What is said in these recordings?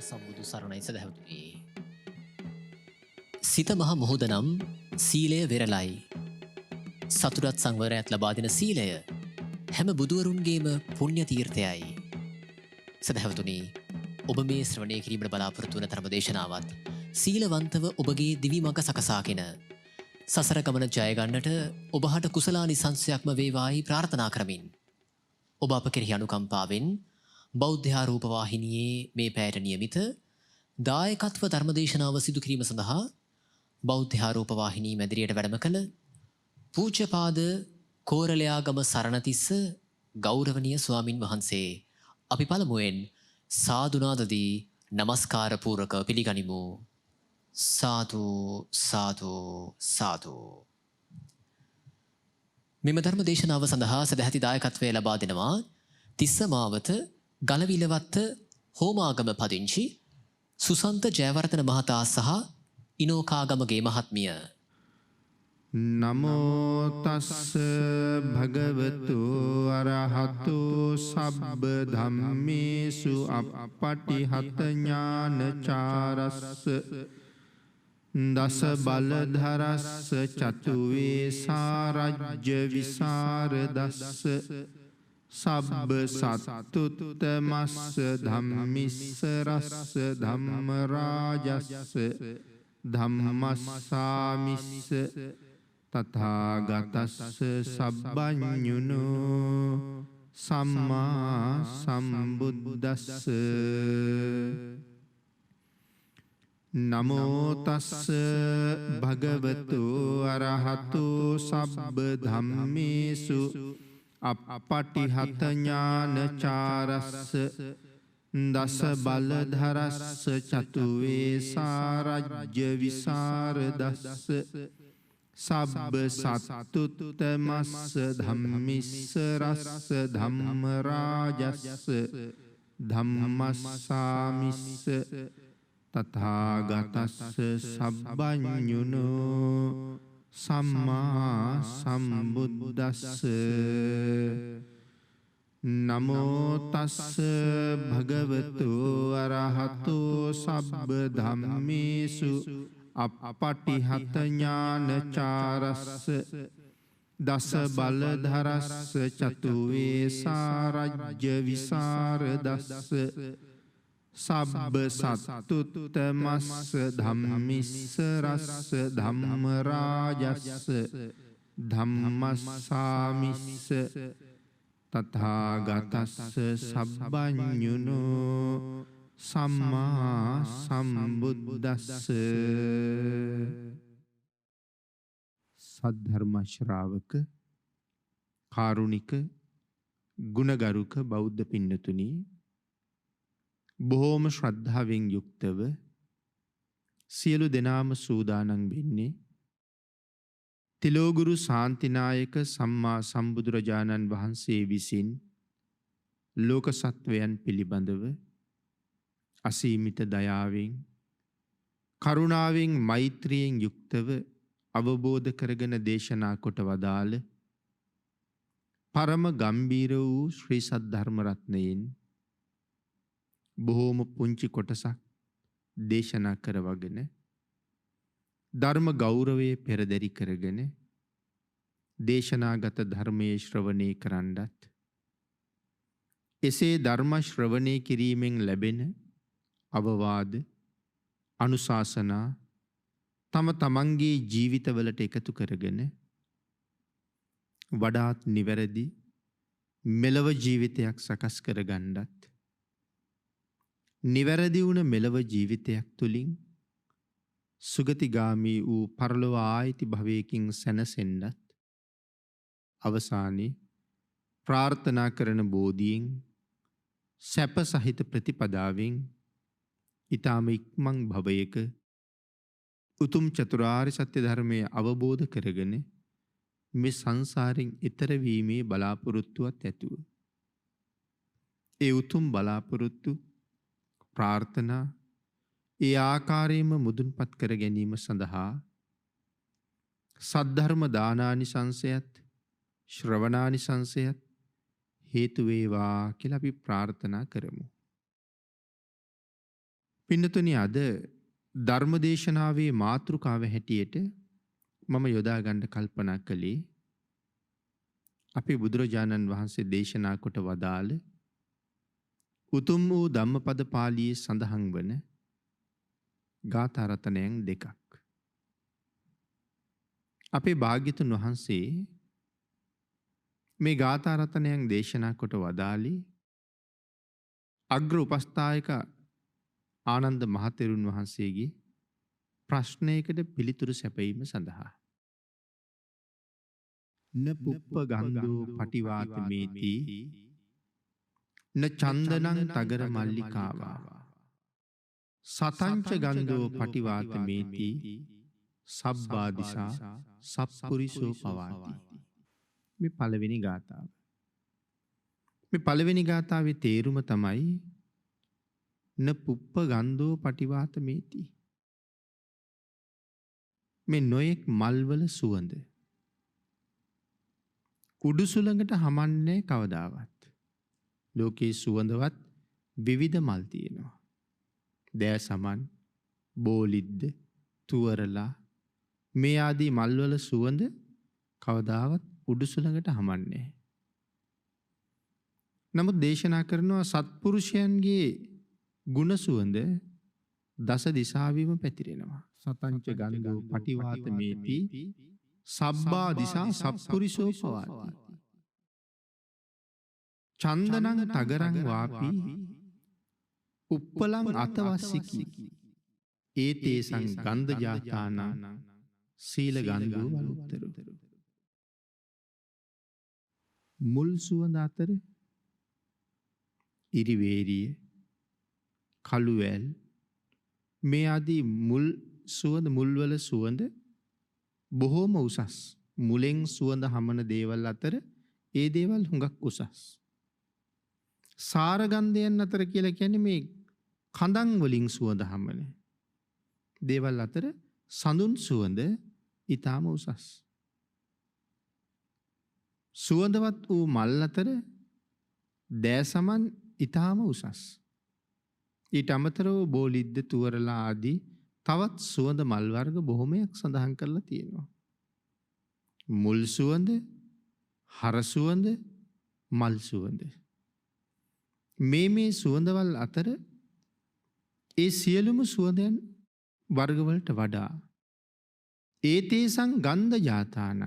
සම්බුදු සරණයි සදහැවතුනි. සිත මහ මුහුදනම් සීලය වෙරළයි. සතුටත් සංවරයත් ලබා දෙන සීලය හැම බුදුවරුන්ගේම පුණ්‍ය තීර්ථයයි. සදහැවතුනි, ඔබ මේ ශ්‍රවණය කිරීමට බලාපොරොත්තු වන ධර්ම දේශනාවත් සීලවන්තව ඔබගේ දිවි මඟ සකසාගෙන සසර ගමන ජය ගන්නට ඔබහට කුසලානිසංසයක්ම වේවායි ප්‍රාර්ථනා කරමින් ඔබ අප කෙරෙහි අනුකම්පාවෙන් බෞද්ධ ආරූප වාහිනියේ මේ පැයට නියමිත දායකත්ව ධර්මදේශනාව සිදු කිරීම සඳහා බෞද්ධ ආරූප වාහිනී මැදිරියට වැඩම කළ පූජ්‍යපාද කෝරළයාගම සරණතිස්ස ගෞරවනීය ස්වාමින් වහන්සේ අපි පළමුවෙන් සාදුනාදදී නමස්කාර පූර්වක පිළිගනිමු. සාදු සාදු සාදු. මෙම ධර්ම දේශනාව සඳහා සදැහැති දායකත්වය ලබා දෙනවා තිස්ස මාවත ගලවිලවත්ත හෝමාගම පදිංචි සුසන්ත ජයවර්ධන මහතා සහ ඉනෝකාගමගේ මහත්මිය. නමෝ තස්ස භගවතු අරහතු සබ්බ ධම්මේසු අප්පටිහත ඥානචාරස්ස දස බලධරස්ස චතුවේ සාරජ්‍ය විසරදස්ස සබ්බ සත්තුත්තමස්ස ධම්මිස්ස රස්ස ධම්මරාජස්ස ධම්මස්සාමිස්ස තථාගතස්ස සබ්බඤුනෝ සම්මා සම්බුද්දස්ස. නමෝ තස්ස භගවතු අරහතු සබ්බ ධම්මේසු අප්පටිහත ඥානචාරස්ස දස බලධරස්ස චතුවේ සාරජ්‍ය විසරදස්ස සබ්බ සත්තුත්තමස්ස ධම්මිස්ස රස්ස ධම්මරාජස්ස ධම්මස්සාමිස්ස තථාගතස්ස සබ්බඤුනෝ සම්මා සම්බුද්දස්ස. නමෝ තස්ස භගවතු අරහතු සබ්බ ධම්මේසු අප්පටිහත ඥානචාරස්ස දස බලධරස්ස චතුවේ සාරජ්‍ය විසරදස්ස සබ්බ සත්තුත්තමස්ස ධම්මිස්ස රස්ස ධම්මරාජස්ස ධම්මස්සාමිස්ස තථාගතස්ස සබ්බඤුනෝ සම්මා සම්බුද්දස්ස. සද්ධර්ම ශ්‍රාවක කාරුණික ගුණගරුක බෞද්ධ පින්නතුනි, බොහෝම ශ්‍රද්ධාවෙන් යුක්තව සියලු දෙනාම සූදානම් වෙන්නේ තිලෝගුරු ශාන්තිනායක සම්මා සම්බුදුරජාණන් වහන්සේ විසින් ලෝක සත්වයන් පිළිබඳව අසීමිත දයාවෙන් කරුණාවෙන් මෛත්‍රියෙන් යුක්තව අවබෝධ කරගෙන දේශනා කොට වදාළ පරම ගම්බීර වූ ශ්‍රී සද්ධර්ම රත්නයෙන් බොහෝම පුංචි කොටසක් දේශනා කරවගෙන ධර්ම ගෞරවයේ පෙරදරි කරගෙන දේශනාගත ධර්මයේ ශ්‍රවණය කරන්නත් එසේ ධර්ම ශ්‍රවණය කිරීමෙන් ලැබෙන අවවාද අනුශාසනා තම තමන්ගේ ජීවිතවලට එකතු කරගෙන වඩාත් නිවැරදි මෙලව ජීවිතයක් සකස් කරගන්නත් නිවැරදි වුණ මෙලව ජීවිතයක් තුළින් සුගතිගාමී වූ පරලොව ආයිති භවයකින් සැනසෙන්නත් අවසානයේ ප්‍රාර්ථනා කරන බෝධියෙන් සැප සහිත ප්‍රතිපදාවෙන් ඊටම ඉක්මන් භවයක උතුම් චතුරාර්ය සත්‍ය ධර්මය අවබෝධ කරගෙන මේ සංසාරයෙන් එතර වීමේ බලාපොරොත්තුවත් ඇතුව ඒ උතුම් බලාපොරොත්තු ප්‍රාර්ථනා ඒ ආකාරයෙන්ම මුදුන්පත් කර ගැනීම සඳහා සද්ධර්ම දානානිසංසයත් ශ්‍රවණානිසංසයත් හේතු වේවා කියලා අපි ප්‍රාර්ථනා කරමු. පින්නතුනි අද ධර්මදේශනාවේ මාතෘකාව හැටියට මම යොදා ගන්න කල්පනා කළේ අපේ බුදුරජාණන් වහන්සේ දේශනා කොට වදාළ උතුම් වූ ධම්මපද පාළියේ සඳහන් වන ගාථා රත්නයන් දෙකක්. අපේ භාග්‍යතුන් වහන්සේ මේ ගාථා රත්නයන් දේශනා කොට වදාළේ අග්‍ර උපස්ථායක ආනන්ද මහතෙරුන් වහන්සේගේ ප්‍රශ්නයකට පිළිතුරු සැපයීම සඳහා. න පුප්ප ගන්ධෝ පටිවාතමේති න චන්දනං තගර මල්ලිකාවා සතංච ගන්ධෝ පටිවාතමේති සබ්බාදිසා සප්පුරිසෝ පවාති. මේ පළවෙනි ගාථාව. මේ පළවෙනි ගාථාවේ තේරුම තමයි න පුප්ප ගන්ධෝ පටිවාතමේති. මේ නොයෙක් මල්වල සුවඳ උඩුසුළඟට හමන්නේ කවදාවත්. ලෝකයේ සුවඳවත් විවිධ මල් තියෙනවා. දෑසමන්, බෝලිද්ද, තුවරලා මේ ආදී මල්වල සුවඳ කවදාවත් උඩුසුළඟට හමන්නේ. නමුත් දේශනා කරනවා සත්පුරුෂයන්ගේ ගුණ සුවඳ දස දිසාවීම පැතිරෙනවා. සතංච ගන්ධෝ පටිවාතමේති සබ්බා දිසා සප්පුරිසෝ පවාති. චන්දනං තගරං වාපි උප්පලං අතවස්සිකි ඒතේසං ගන්ධ ජාතානං සීල ගන්ධෝ වනුත්තරු. මුල් සුවඳ අතර ඉරිවේරිය, කළුවැල් මේ ආදී මුල් සුවඳ, මුල්වල සුවඳ බොහෝම උසස්. මුලෙන් සුවඳ හමන දේවල් අතර ඒ දේවල් හුඟක් උසස්. සාරගන්ධයන් අතර කියලා කියන්නේ මේ කඳන් වලින් සුවඳ හමන දේවල් අතර සඳුන් සුවඳ ඊටාම උසස්. සුවඳවත් වූ මල් අතර දෑසමන් ඊටාම උසස්. ඊට අමතරව බෝලිද්ද, තුවරලා ආදී තවත් සුවඳ මල් වර්ග බොහොමයක් සඳහන් කරලා තියෙනවා. මුල් සුවඳ, හර සුවඳ, මල් සුවඳ. මේ සුවඳවල් අතර ඒ සියලුම සුවඳයන් වර්ගවලට වඩා ඒතේසං ගන්ධ ජාතානං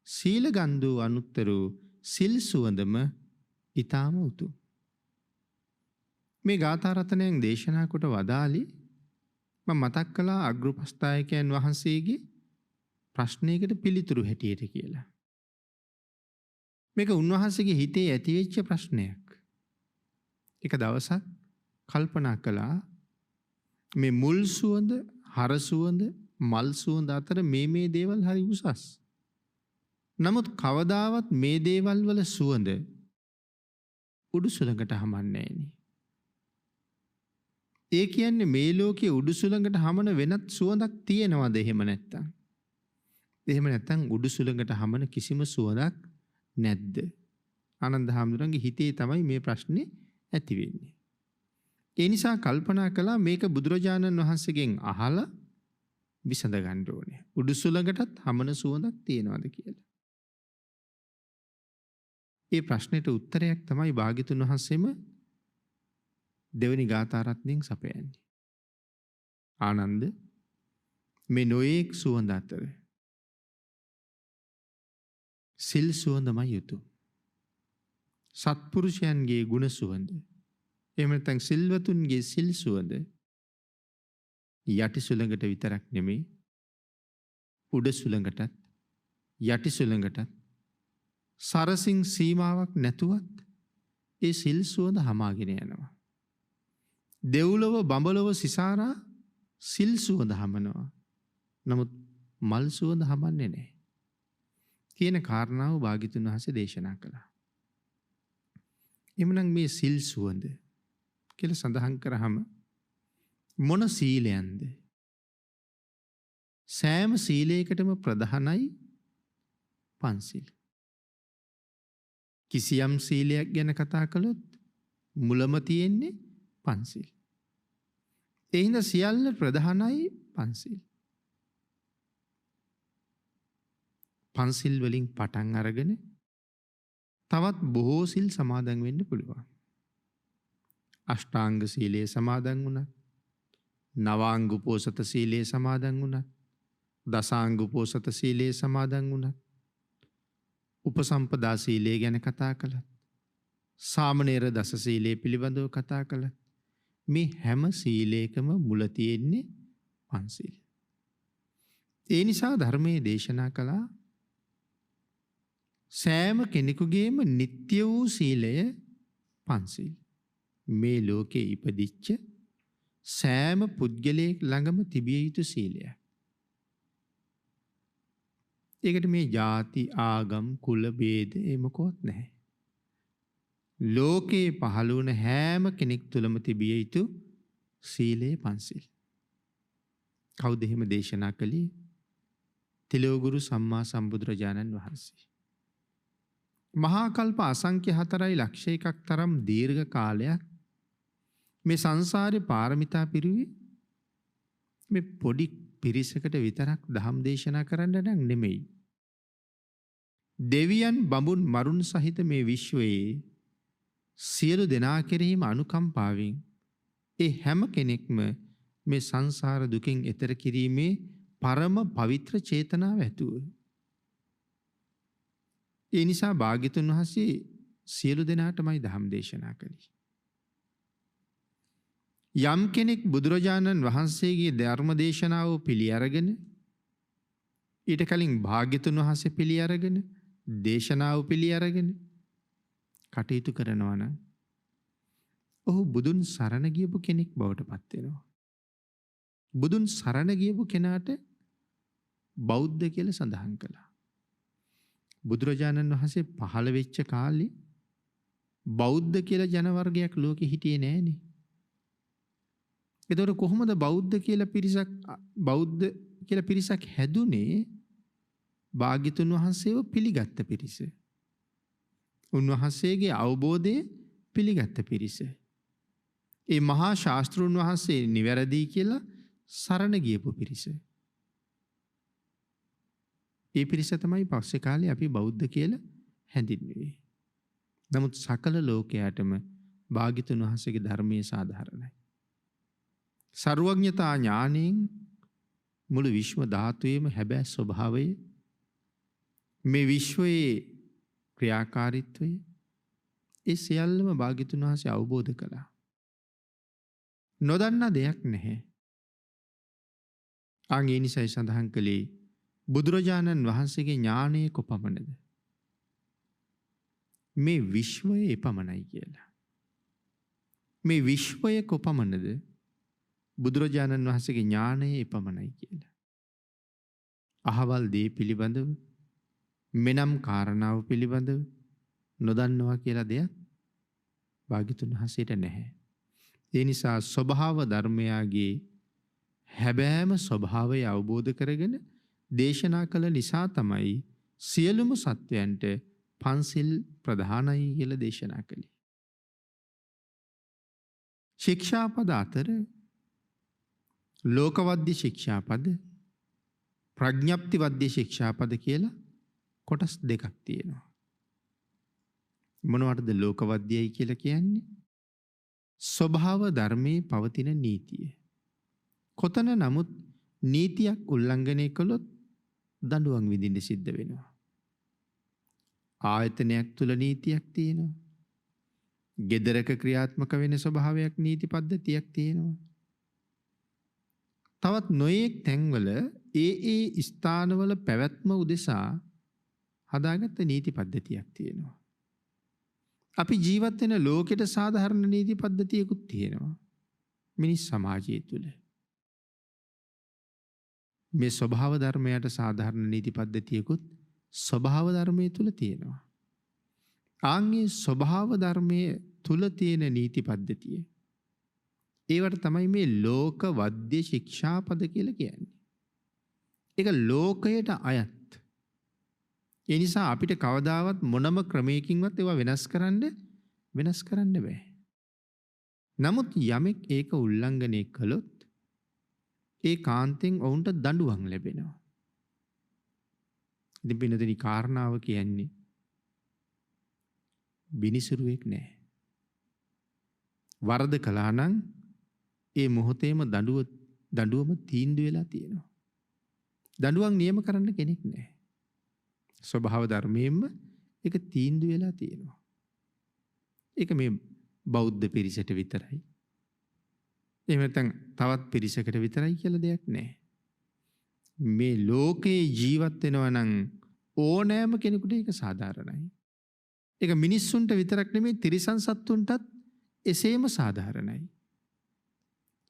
සීල ගන්ධෝ අනුත්තරෝ සිල් සුවඳම ඊටාම උතුම්. මේ ගාථා රත්නයන් දේශනා කොට වදාළි මම මතක් කළා අග්‍රපස්ථායකයන් වහන්සේගේ ප්‍රශ්නයකට පිළිතුරු හැටියට කියලා. මේක උන්වහන්සේගේ හිතේ ඇතිවෙච්ච ප්‍රශ්නයක්. එක දවසක් කල්පනා කළා මේ මුල් සුවඳ, හර සුවඳ, මල් සුවඳ අතර මේ දේවල් හරි උසස්. නමුත් කවදාවත් මේ දේවල් වල සුවඳ උඩුසුළඟට හමන්නේ නැහෙනි. ඒ කියන්නේ මේ ලෝකයේ උඩුසුළඟට හමන වෙනත් සුවඳක් තියෙනවද එහෙම නැත්තම්? එහෙම නැත්තම් උඩුසුළඟට හමන කිසිම සුවඳක් නැද්ද? ආනන්ද හාමුදුරන්ගේ හිතේ තමයි මේ ප්‍රශ්නේ ඇති වෙන්නේ. ඒ නිසා කල්පනා කළා මේක බුදුරජාණන් වහන්සේගෙන් අහලා විසඳ ගන්න ඕනේ. උඩුසුළඟටත් හමන සුවඳක් තියෙනවද කියලා. ඒ ප්‍රශ්නෙට උත්තරයක් තමයි භාග්‍යතුන් වහන්සේම දෙවනි ගාථා රත්නයෙන් සපයන්නේ. ආනන්ද මේ නොයෙක් සුවඳ අතර සිල් සුවඳමයි යුතුය. සත්පුරුෂයන්ගේ ගුණ සුවඳ, එහෙම නැත්නම් සිල්වතුන්ගේ සිල් සුවඳ යටි සුළඟට විතරක් නෙමෙයි උඩ සුළඟටත් යටි සුළඟටත් සරසින් සීමාවක් නැතුවත් ඒ සිල් සුවඳ හමාගෙන යනවා. දෙව්ලොව බඹලොව සිසාරා සිල් සුවඳ හමනවා. නමුත් මල් සුවඳ හමන්නේ නැහැ කියන කාරණාව භාග්‍යතුන් වහන්සේ දේශනා කළා. එමනම් මේ සිල් සුවඳ කියලා සඳහන් කරාම මොන සීලයන්ද? සෑම සීලයකටම ප්‍රධානයි පන්සිල්. කිසියම් සීලයක් ගැන කතා කළොත් මුලම තියෙන්නේ පන්සිල්. ඒ හින්දා සියල්ල ප්‍රධානයි පන්සිල්. පන්සිල් වලින් පටන් අරගෙන තවත් බොහෝ සිල් සමාදන් වෙන්න පුළුවන්. අෂ්ටාංග සීලයේ සමාදන් වුණත්, නවාංග උපෝසත සීලයේ සමාදන් වුණත්, දසාංග උපෝසත සීලයේ සමාදන් වුණත්, උපසම්පදා සීලය ගැන කතා කළත්, සාමණේර දස සීලය පිළිබඳව කතා කළත්, මේ හැම සීලයකම මුල තියෙන්නේ පන්සිල්. ඒ නිසා ධර්මයේ දේශනා කළා සෑම කෙනෙකුගේම නිත්‍ය වූ සීලය පන්සිල්. මේ ලෝකේ ඉපදිච්ච සෑම පුද්ගලයෙක් ළඟම තිබිය යුතු සීලය. ඒකට මේ ಜಾති ආගම් කුල ભેද මොකොත් නැහැ. ලෝකේ පහළ වුණ හැම කෙනෙක් තුළම තිබිය යුතු සීලය පන්සිල්. කවුද එහෙම දේශනා කළේ? තිලෝගුරු සම්මා සම්බුදුරජාණන් වහන්සේ. මහා කල්ප අසංඛ්‍ය 4.1 තරම් දීර්ඝ කාලයක් මේ සංසාරේ පාරමිතා පිරුවේ මේ පොඩි පිරිසකට විතරක් ධම් දේශනා කරන්න නම් නෙමෙයි. දෙවියන් බඹුන් මරුන් සහිත මේ විශ්වයේ සියලු දෙනා කෙරෙහිම අනුකම්පාවෙන් ඒ හැම කෙනෙක්ම මේ සංසාර දුකින් එතර කිරීමේ පරම පවිත්‍ර චේතනාව ඇතුව. ඒ නිසා භාග්‍යතුන් වහන්සේ සියලු දෙනාටමයි ධම් දේශනා කළේ. යම් කෙනෙක් බුදුරජාණන් වහන්සේගේ ධර්ම දේශනාව පිළි අරගෙන ඊට කලින් භාග්‍යතුන් වහන්සේ පිළි අරගෙන දේශනාව පිළි අරගෙන කටයුතු කරනවා නම් ඔහු බුදුන් සරණ ගියපු කෙනෙක් බවට පත් වෙනවා. බුදුන් සරණ ගියපු කෙනාට බෞද්ධ කියලා සඳහන් කළා. බුදුරජාණන් වහන්සේ පහළ වෙච්ච කාලේ බෞද්ධ කියලා ජන වර්ගයක් ලෝකෙ හිටියේ නෑනේ. එතකොට කොහොමද බෞද්ධ කියලා පිරිසක් හැදුනේ? භාග්‍යතුන් වහන්සේව පිළිගත්ත පිරිස. උන්වහන්සේගේ අවබෝධය පිළිගත්ත පිරිස. ඒ මහා ශාස්ත්‍රූන් වහන්සේ නිවැරදි කියලා සරණ ගියපු පිරිස. ඒ පිරිස තමයි පස්සේ කාලේ අපි බෞද්ධ කියලා හැඳින්වුවේ. නමුත් සකල ලෝකයාටම භාග්‍යතුන් වහන්සේගේ ධර්මයේ සාධාරණයි. සර්වඥතා ඥාණයෙන් මුළු විශ්ව ධාතුවේම හැබෑ ස්වභාවය, මේ විශ්වයේ ක්‍රියාකාරීත්වය, ඒ සියල්ලම භාග්‍යතුන් වහන්සේ අවබෝධ කළා. නොදන්නා දෙයක් නැහැ. ඒ නිසයි සඳහන් කළේ බුදුරජාණන් වහන්සේගේ ඥානය කොපමණද? මේ විශ්වය එපමණයි කියලා. මේ විශ්වය කොපමණද? බුදුරජාණන් වහන්සේගේ ඥානය එපමණයි කියලා. අහවල් දේ පිළිබඳව, මෙනම් කාරණාව පිළිබඳව නොදන්නවා කියලා දෙයක් භාග්‍යතුන් වහන්සේට නැහැ. ඒ නිසා ස්වභාව ධර්මයාගේ හැබෑම ස්වභාවය අවබෝධ කරගෙන දේශනා කළ නිසා තමයි සියලුම සත්වයන්ට පන්සිල් ප්‍රධානයි කියලා දේශනා කළේ. ශික්ෂාපද අතර ලෝකවද්‍ය ශික්ෂාපද, ප්‍රඥප්තිවද්‍ය ශික්ෂාපද කියලා කොටස් දෙකක් තියෙනවා. මොනවටද ලෝකවද්‍යයි කියලා කියන්නේ? ස්වභාව ධර්මයේ පවතින නීතිය. කොතන නමුත් නීතියක් උල්ලංඝනය කළොත් දඬුවම් විඳින්න සිද්ධ වෙනවා. ආයතනයක් තුල නීතියක් තියෙනවා. ගෙදරක ක්‍රියාත්මක වෙන ස්වභාවයක් නීති පද්ධතියක් තියෙනවා. තවත් නොයෙක් තැන්වල ඒ ස්ථානවල පැවැත්ම උදෙසා හදාගත්ත නීති පද්ධතියක් තියෙනවා. අපි ජීවත් වෙන ලෝකෙට සාධාරණ නීති පද්ධතියකුත් තියෙනවා. මිනිස් සමාජය තුළ මේ ස්වභාව ධර්මයට සාධාරණ නීති පද්ධතියකුත් ස්වභාව ධර්මයේ තුල තියෙනවා. ආන්ගේ ස්වභාව ධර්මයේ තුල තියෙන නීති පද්ධතිය, ඒවට තමයි මේ ලෝක වද්‍ය ශික්ෂාපද කියලා කියන්නේ. ඒක ලෝකයට අයත්. ඒ නිසා අපිට කවදාවත් මොනම ක්‍රමයකින්වත් ඒවා වෙනස් කරන්න බෑ. නමුත් යමෙක් ඒක උල්ලංඝනය කළොත් ඒ කාන්තෙන් ඔවුන්ට දඬුවම් ලැබෙනවා. ඉතින් පින්නතුනි කාරණාව කියන්නේ බිනිසුරුවෙක් නෑ. වරද කළා නම් ඒ මොහොතේම දඬුවම තීන්දුව වෙලා තියෙනවා. දඬුවම් නියම කරන්න කෙනෙක් නෑ. ස්වභාව ධර්මයෙන්ම ඒක තීන්දුව වෙලා තියෙනවා. ඒක මේ බෞද්ධ පිරිසට විතරයි. එහෙම නැත්නම් තවත් පිරිසකට විතරයි කියලා දෙයක් නැහැ. මේ ලෝකේ ජීවත් වෙනවා නම් ඕනෑම කෙනෙකුට ඒක සාධාරණයි. ඒක මිනිස්සුන්ට විතරක් නෙමෙයි තිරිසන් සත්තුන්ටත් එසේම සාධාරණයි.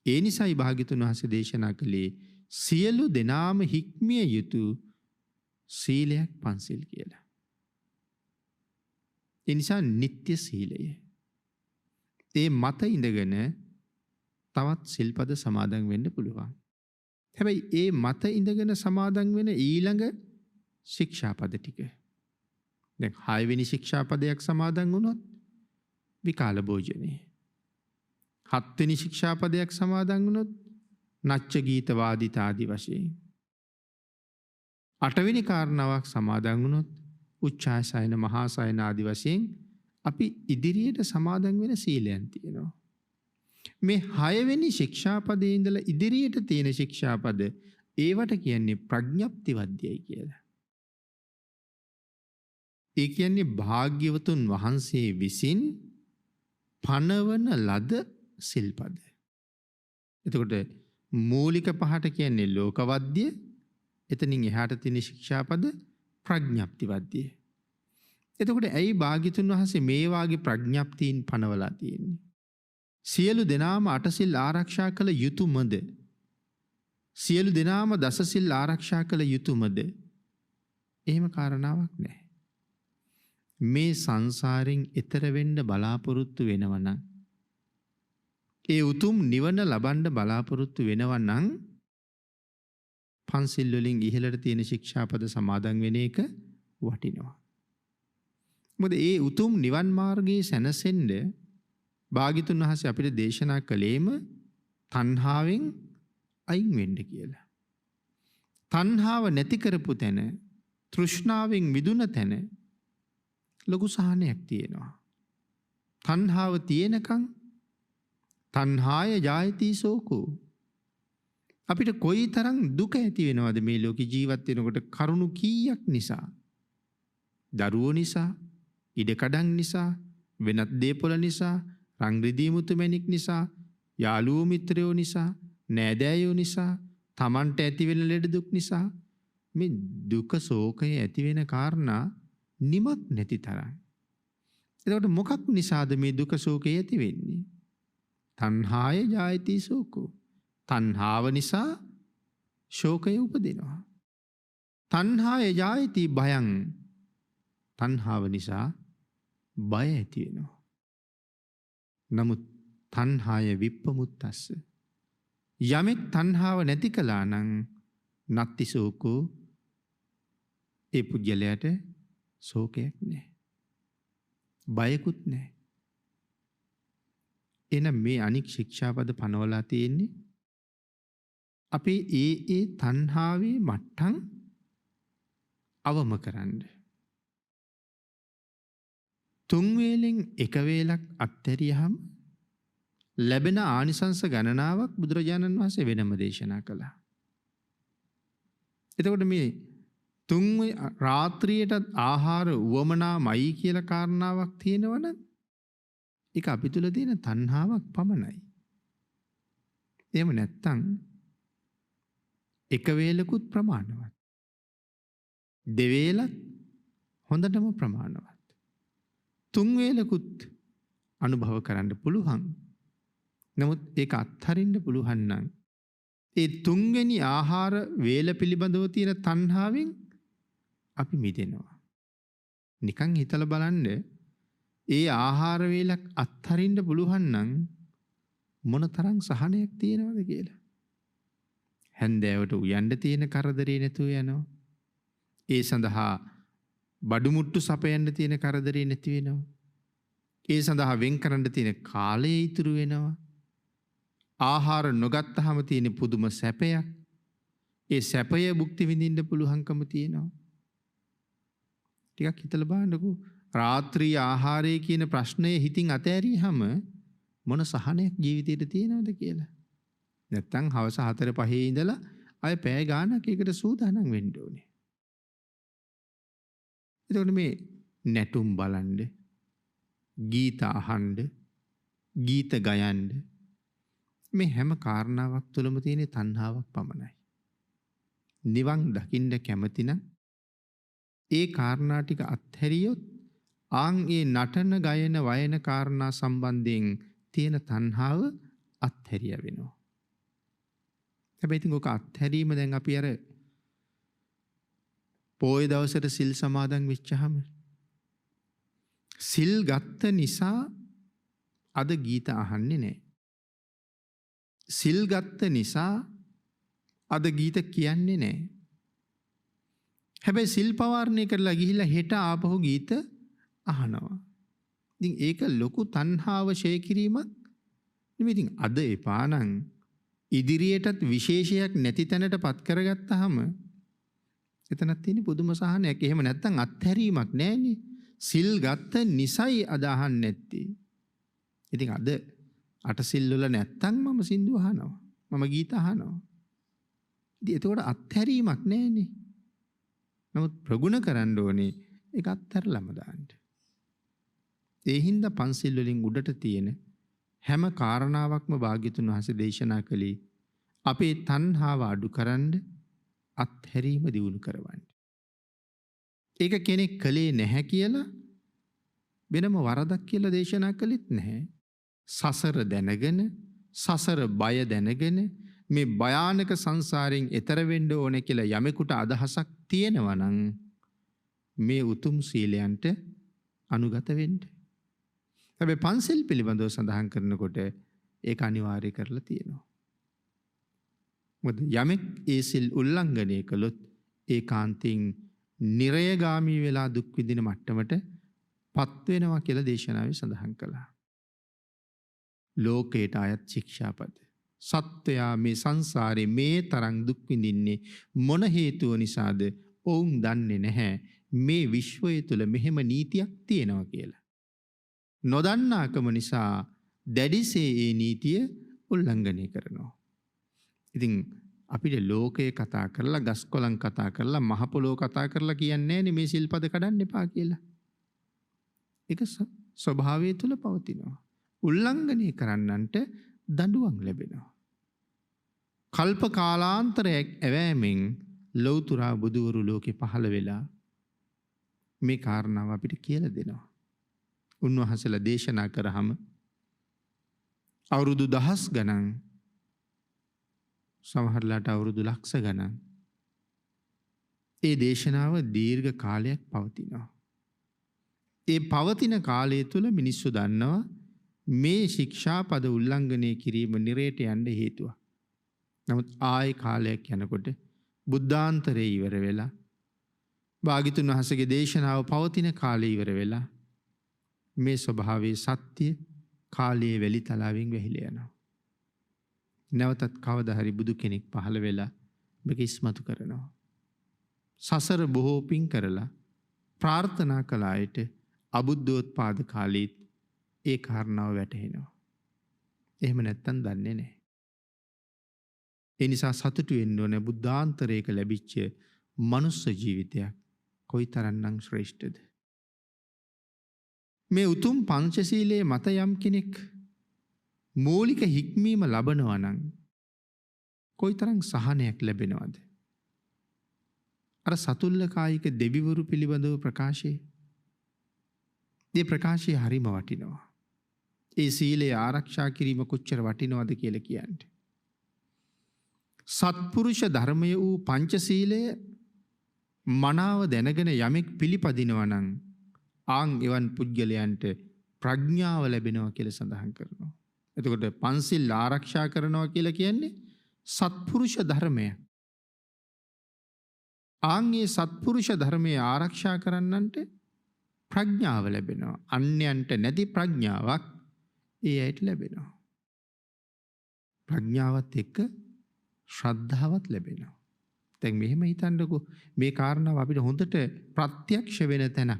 ඒ නිසායි භාග්‍යතුන් වහන්සේ දේශනා කළේ සියලු දෙනාම හික්මිය යුතු සීලයක් පන්සිල් කියලා. ඒ නිසා නිත්‍ය සීලය. ඒ මත ඉඳගෙන තවත් සිල්පද සමාදන් වෙන්න පුළුවන්. හැබැයි ඒ මත ඉඳගෙන සමාදන් වෙන ඊළඟ ශික්ෂාපද ටික. දැන් 6 වෙනි ශික්ෂාපදයක් සමාදන් වුණොත් විකාල භෝජනේ. 7 වෙනි ශික්ෂාපදයක් සමාදන් වුණොත් නච්ච ගීත වාදිත ආදි වශයෙන්. 8 වෙනි කාරණාවක් සමාදන් වුණොත් උච්චාය සයන මහා සයන ආදි වශයෙන් අපි ඉදිරියට සමාදන් වෙන සීලයන් තියෙනවා. මේ 6 වෙනි ශික්ෂාපදයේ ඉඳලා ඉදිරියට තියෙන ශික්ෂාපද ඒවට කියන්නේ ප්‍රඥප්ති වද්‍යයි කියලා. ඒ කියන්නේ භාග්‍යවතුන් වහන්සේ විසින් පනවන ලද සිල්පද. එතකොට මූලික පහට කියන්නේ ලෝකවද්‍ය, එතනින් එහාට තියෙන ශික්ෂාපද ප්‍රඥප්ති වද්‍ය. එතකොට ඇයි භාග්‍යතුන් වහන්සේ මේ වාගේ ප්‍රඥප්තියින් පනවලා තියෙන්නේ? සියලු දෙනාම අටසිල් ආරක්ෂා කළ යුතුයමද? සියලු දෙනාම දසසිල් ආරක්ෂා කළ යුතුයමද? එහෙම කාරණාවක් නැහැ. මේ සංසාරෙන් එතර වෙන්න බලාපොරොත්තු වෙනවා නම්, ඒ උතුම් නිවන ලබන්න බලාපොරොත්තු වෙනවා නම් පන්සිල් වලින් ඉහළට තියෙන ශික්ෂාපද සමාදන් වෙන එක වටිනවා. මොකද ඒ උතුම් නිවන් මාර්ගයේ සැනසෙන්න භාග්‍යතුන් වහන්සේ අපිට දේශනා කළේම තණ්හාවෙන් අයින් වෙන්න කියලා. තණ්හාව නැති කරපු තැන, තෘෂ්ණාවෙන් මිදුන තැන ලොකු සහනයක් තියෙනවා. තණ්හාව තියෙනකන් තණ්හාය ජායති සෝකෝ. අපිට කොයි තරම් දුක ඇති වෙනවද මේ ලෝකේ ජීවත් වෙනකොට? කරුණු කීයක් නිසා? දරුවෝ නිසා, ඉඩකඩම් නිසා, වෙනත් දේපොළ නිසා, රං රිදී මුතු මැණික් නිසා, යාළුවෝ මිත්‍රයෝ නිසා, නෑදෑයෝ නිසා, Tamanට ඇති වෙන ලෙඩ දුක් නිසා මේ දුක ශෝකය ඇති වෙන කාරණා නිමක් නැති තරම්. එතකොට මොකක් නිසාද මේ දුක ශෝකය ඇති වෙන්නේ? තණ්හාය ජායති ශෝකෝ. තණ්හාව නිසා ශෝකය උපදිනවා. තණ්හාය ජායති භයං. තණ්හාව නිසා බය ඇති වෙනවා. නමුත් තණ්හාය විප්පමුත්තස්ස. යමෙක් තණ්හාව නැති කළා නම් නත්ති ශෝකෝ, ඒ පුජ්‍යලයට ශෝකයක් නැහැ. බයකුත් නැහැ. එන මේ අනික් ශික්ෂාපද පනවලා තියෙන්නේ අපේ ඒ තණ්හාවේ මට්ටම් අවම කරන්න. 3 වේලෙන් 1 වේලක් අත්හැරියහම ලැබෙන ආනිසංස ගණනාවක් බුදුරජාණන් වහන්සේ වෙනම දේශනා කළා. එතකොට මේ 3 රාත්‍රියට ආහාර උවමනාමයි කියලා කාරණාවක් තියෙනවනම් ඒක අපි තුල තියෙන තණ්හාවක් පමණයි. එහෙම නැත්තම් 1 වේලකුත් ප්‍රමාණවත්. 2 වේලත් හොඳටම ප්‍රමාණවත්. 3 වේලකුත් අනුභව කරන්න පුළුවන්. නමුත් ඒක අත්හරින්න පුළුවන් නම් ඒ 3 වෙනි ආහාර වේල පිළිබඳව තියෙන තණ්හාවෙන් අපි මිදෙනවා. නිකන් හිතලා බලන්න, ඒ ආහාර වේලක් අත්හරින්න පුළුවන් නම් මොනතරම් සහනයක් තියෙනවද කියලා. හැන්දෑවට උයන්න තියෙන කරදරේ නැතුව යනවා. ඒ සඳහා බඩු මුට්ටු සපයන්න තියෙන කරදරේ නැති වෙනවා. ඒ සඳහා වෙන් කරන්න තියෙන කාලය ඉතුරු වෙනවා. ආහාර නොගත්තහම තියෙන පුදුම සැපයක්. ඒ සැපය භුක්ති විඳින්න පුළුවන්කම තියෙනවා. ටිකක් හිතලා බලන්නකෝ. රාත්‍රී ආහාරය කියන ප්‍රශ්නය හිතින් අතෑරියහම මොන සහනයක් ජීවිතේට තියෙනවද කියලා. නැත්තම් හවස 4-5 ඉඳලා අය පැය ගාණක් ඒකට සූදානම් වෙන්න ඕනේ. එතකොට මේ නැටුම් බලන්න, ගීත අහන්න, ගීත ගයන්න මේ හැම කාරණාවක් තුළම තියෙන තණ්හාවක් පමණයි. නිවන් දකින්න කැමති නම් ඒ කාරණා ටික අත්හැරියොත් ආන් ඒ නටන ගයන වයන කාරණා සම්බන්ධයෙන් තියෙන තණ්හාව අත්හැරිය වෙනවා. හැබැයි ඉතින් ඔක අත්හැරීම දැන් අපි අර පොය දවසට සිල් සමාදන් වෙච්චාම සිල් ගත්ත නිසා අද ගීත අහන්නේ නැහැ. සිල් ගත්ත නිසා අද ගීත කියන්නේ නැහැ. හැබැයි සිල් පවාරණය කරලා ගිහිල්ලා හෙට ආපහු ගීත අහනවා. ඉතින් ඒක ලොකු තණ්හාව ෂේ කිරීමක් නෙමෙයි. ඉතින් අද එපා නම් ඉදිරියටත් විශේෂයක් නැති තැනට පත් කරගත්තාම එතනක් තියෙන පුදුම සහනයක්. එහෙම නැත්නම් අත්හැරීමක් නැහැනේ. සිල් ගත්ත නිසයි අද අහන්නේ නැත්තේ. ඉතින් අද අටසිල් වල නැත්තම් මම සින්දු අහනවා. මම ගීත අහනවා. ඉතින් එතකොට අත්හැරීමක් නැහැනේ. නමුත් ප්‍රගුණ කරන්න ඕනේ ඒක අත්හැරලම දාන්න. ඒ හින්දා පන්සිල් වලින් උඩට තියෙන හැම කාරණාවක්ම භාග්‍යතුන් වහන්සේ දේශනා කළේ අපේ තණ්හාව අඩු කරන්න, අත්හැරීම දියුණු කරවන්න. ඒක කෙනෙක් කළේ නැහැ කියලා වෙනම වරදක් කියලා දේශනා කළෙත් නැහැ. සසර දැනගෙන, සසර බය දැනගෙන මේ භයානක සංසාරයෙන් එතර වෙන්න ඕනේ කියලා යමෙකුට අදහසක් තියෙනවා නම් මේ උතුම් සීලයන්ට අනුගත වෙන්න. හැබැයි පන්සිල් පිළිබඳව සඳහන් කරනකොට ඒක අනිවාර්ය කරලා තියෙනවා. මොකද යමෙක් ඒ සිල් උල්ලංඝනය කළොත් ඒකාන්තයෙන් නිරයගාමී වෙලා දුක් විඳින මට්ටමට පත් වෙනවා කියලා දේශනාවේ සඳහන් කළා. ලෝකයට අයත් ශික්ෂාපද. සත්වයා මේ සංසාරේ මේ තරම් දුක් විඳින්නේ මොන හේතුව නිසාද? ඔවුන් දන්නේ නැහැ මේ විශ්වය තුල මෙහෙම නීතියක් තියෙනවා කියලා. නොදන්නාකම නිසා දැඩිසේ ඒ නීතිය උල්ලංඝනය කරනවා. ඉතින් අපිට ලෝකේ කතා කරලා, ගස්කොලන් කතා කරලා, මහ පොළොව කතා කරලා කියන්නේ නැහැනේ මේ සිල්පද කඩන්න එපා කියලා. ඒක ස්වභාවය තුල පවතිනවා. උල්ලංඝනය කරන්නන්ට දඬුවම් ලැබෙනවා. කල්ප කාලාන්තරයක් ඇවෑමෙන් ලෞතුරා බුදුවරු ලෝකේ පහළ වෙලා මේ කාරණාව අපිට කියලා දෙනවා. උන්වහන්සේලා දේශනා කරාම අවුරුදු දහස් ගණන්, සමහරලාට අවුරුදු ලක්ෂ ගණන් ඒ දේශනාව දීර්ඝ කාලයක් පවතිනවා. ඒ පවතින කාලය තුල මිනිස්සු දන්නවා මේ ශික්ෂාපද උල්ලංඝනය කිරීම නිරයට යන්න හේතුවක්. නමුත් ආයේ කාලයක් යනකොට බුද්ධාන්තරේ ඉවර වෙලා, භාග්‍යතුන් වහන්සේගේ දේශනාව පවතින කාලය ඉවර වෙලා මේ ස්වභාවයේ සත්‍ය කාලයේ වැලි තලාවෙන් වැහිලා යනවා. නැවතත් කවදා හරි බුදු කෙනෙක් පහළ වෙලා මේක ඉස්මතු කරනවා. සසර බොහෝ පින් කරලා ප්‍රාර්ථනා කළ අයට අබුද්ධෝත්පාද කාලෙත් ඒ කාරණාව වැටහෙනවා. එහෙම නැත්තම් දන්නේ නැහැ. ඒ නිසා සතුටු වෙන්න ඕනේ බුද්ධාන්තරයක ලැබිච්ච මනුස්ස ජීවිතයක් කොයිතරම්නම් ශ්‍රේෂ්ඨද. මේ උතුම් පංචශීලයේ මත යම් කෙනෙක් මූලික හික්මීම ලබනවා නම් කොයිතරම් සහනයක් ලැබෙනවද? අර සතුල්ලකායික දෙවිවරු පිළිබඳව ප්‍රකාශයේ මේ ප්‍රකාශය හරිම වටිනවා. ඒ සීලය ආරක්ෂා කිරීම කොච්චර වටිනවද කියලා කියන්නේ. සත්පුරුෂ ධර්මය වූ පංචශීලය මනාව දැනගෙන යමෙක් පිළිපදිනවා නම් ආන් එවන් පුද්ගලයන්ට ප්‍රඥාව ලැබෙනවා කියලා සඳහන් කරනවා. එතකොට පන්සිල් ආරක්ෂා කරනවා කියලා කියන්නේ සත්පුරුෂ ධර්මය. ආන්ගේ සත්පුරුෂ ධර්මය ආරක්ෂා කරන්නන්ට ප්‍රඥාව ලැබෙනවා. අන්‍යයන්ට නැති ප්‍රඥාවක් ඒ අයට ලැබෙනවා. ප්‍රඥාවත් එක්ක ශ්‍රද්ධාවත් ලැබෙනවා. දැන් මෙහෙම හිතන්නකෝ මේ කාරණාව අපිට හොඳට ප්‍රත්‍යක්ෂ වෙන තැන.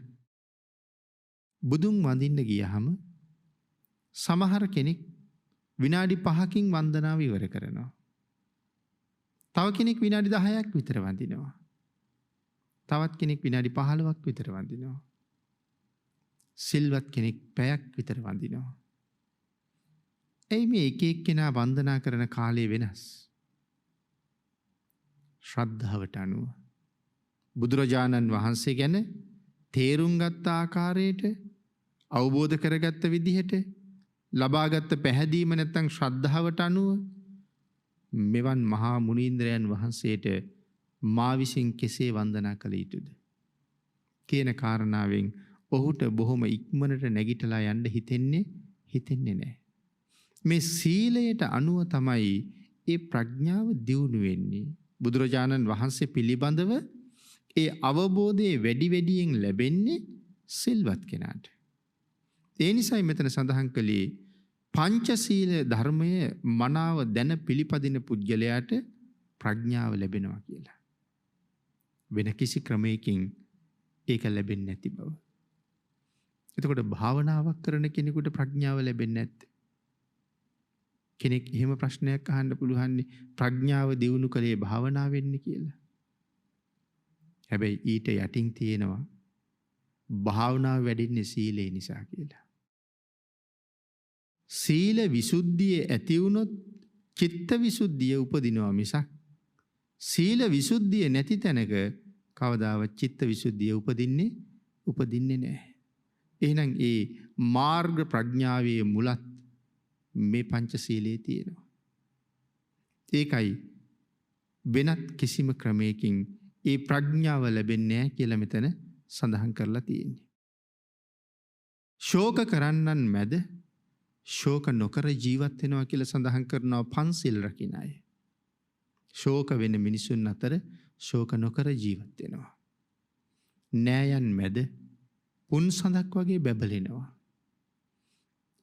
බුදුන් වඳින්න ගියහම සමහර කෙනෙක් විනාඩි 5කින් වන්දනාව ඉවර කරනවා. තව කෙනෙක් විනාඩි 10ක් විතර වඳිනවා. තවත් කෙනෙක් විනාඩි 15ක් විතර වඳිනවා. සිල්වත් කෙනෙක් පැයක් විතර වඳිනවා. එයි මේ එක එක්කෙනා වන්දනා කරන කාලය වෙනස්. ශ්‍රද්ධාවට අනුව බුදුරජාණන් වහන්සේ ගැන තේරුම් ගත්ත ආකාරයට අවබෝධ කරගත්ත විදිහට ලබාගත්ත පැහැදීම නැත්තම් ශ්‍රද්ධාවට අනුව මෙවන් මහා මුනීන්ද්‍රයන් වහන්සේට මා විසින් කෙසේ වන්දනා කළ යුතුද කියන කාරණාවෙන් ඔහුට බොහොම ඉක්මනට නැගිටලා යන්න හිතෙන්නේ නැහැ. මේ සීලයට අනුව තමයි ඒ ප්‍රඥාව දියුණු වෙන්නේ. බුදුරජාණන් වහන්සේ පිළිබඳව ඒ අවබෝධය වැඩි වැඩියෙන් ලැබෙන්නේ සිල්වත් කෙනාට. ඒ නිසයි මෙතන සඳහන් කළේ පංචශීල ධර්මය මනාව දැන පිළිපදින පුද්ගලයාට ප්‍රඥාව ලැබෙනවා කියලා. වෙන කිසි ක්‍රමයකින් ඒක ලැබෙන්නේ නැති බව. එතකොට භාවනාවක් කරන කෙනෙකුට ප්‍රඥාව ලැබෙන්නේ නැත්te. කෙනෙක් එහෙම ප්‍රශ්නයක් අහන්න පුළුවන් ප්‍රඥාව දියුණු කලේ භාවනාවෙන්න කියලා. හැබැයි ඊට යටින් තියෙනවා භාවනාව වැඩෙන්නේ සීලේ නිසා කියලා. සීල විසුද්ධිය ඇති වුණොත් චිත්ත විසුද්ධිය උපදිනවා මිසක් සීල විසුද්ධිය නැති තැනක කවදාවත් චිත්ත විසුද්ධිය උපදින්නේ නැහැ. එහෙනම් ඒ මාර්ග ප්‍රඥාවේ මුලත් මේ පංචශීලයේ තියෙනවා. ඒකයි වෙනත් කිසිම ක්‍රමයකින් ඒ ප්‍රඥාව ලැබෙන්නේ නැහැ කියලා මෙතන සඳහන් කරලා තියෙන්නේ. ශෝක කරන්නන් මැද ශෝක නොකර ජීවත් වෙනවා කියලා සඳහන් කරනවා පන්සිල් රකින්න අය. ශෝක වෙන මිනිසුන් අතර ශෝක නොකර ජීවත් වෙනවා. නෑයන් මැද පුන් සඳක් වගේ බැබලෙනවා.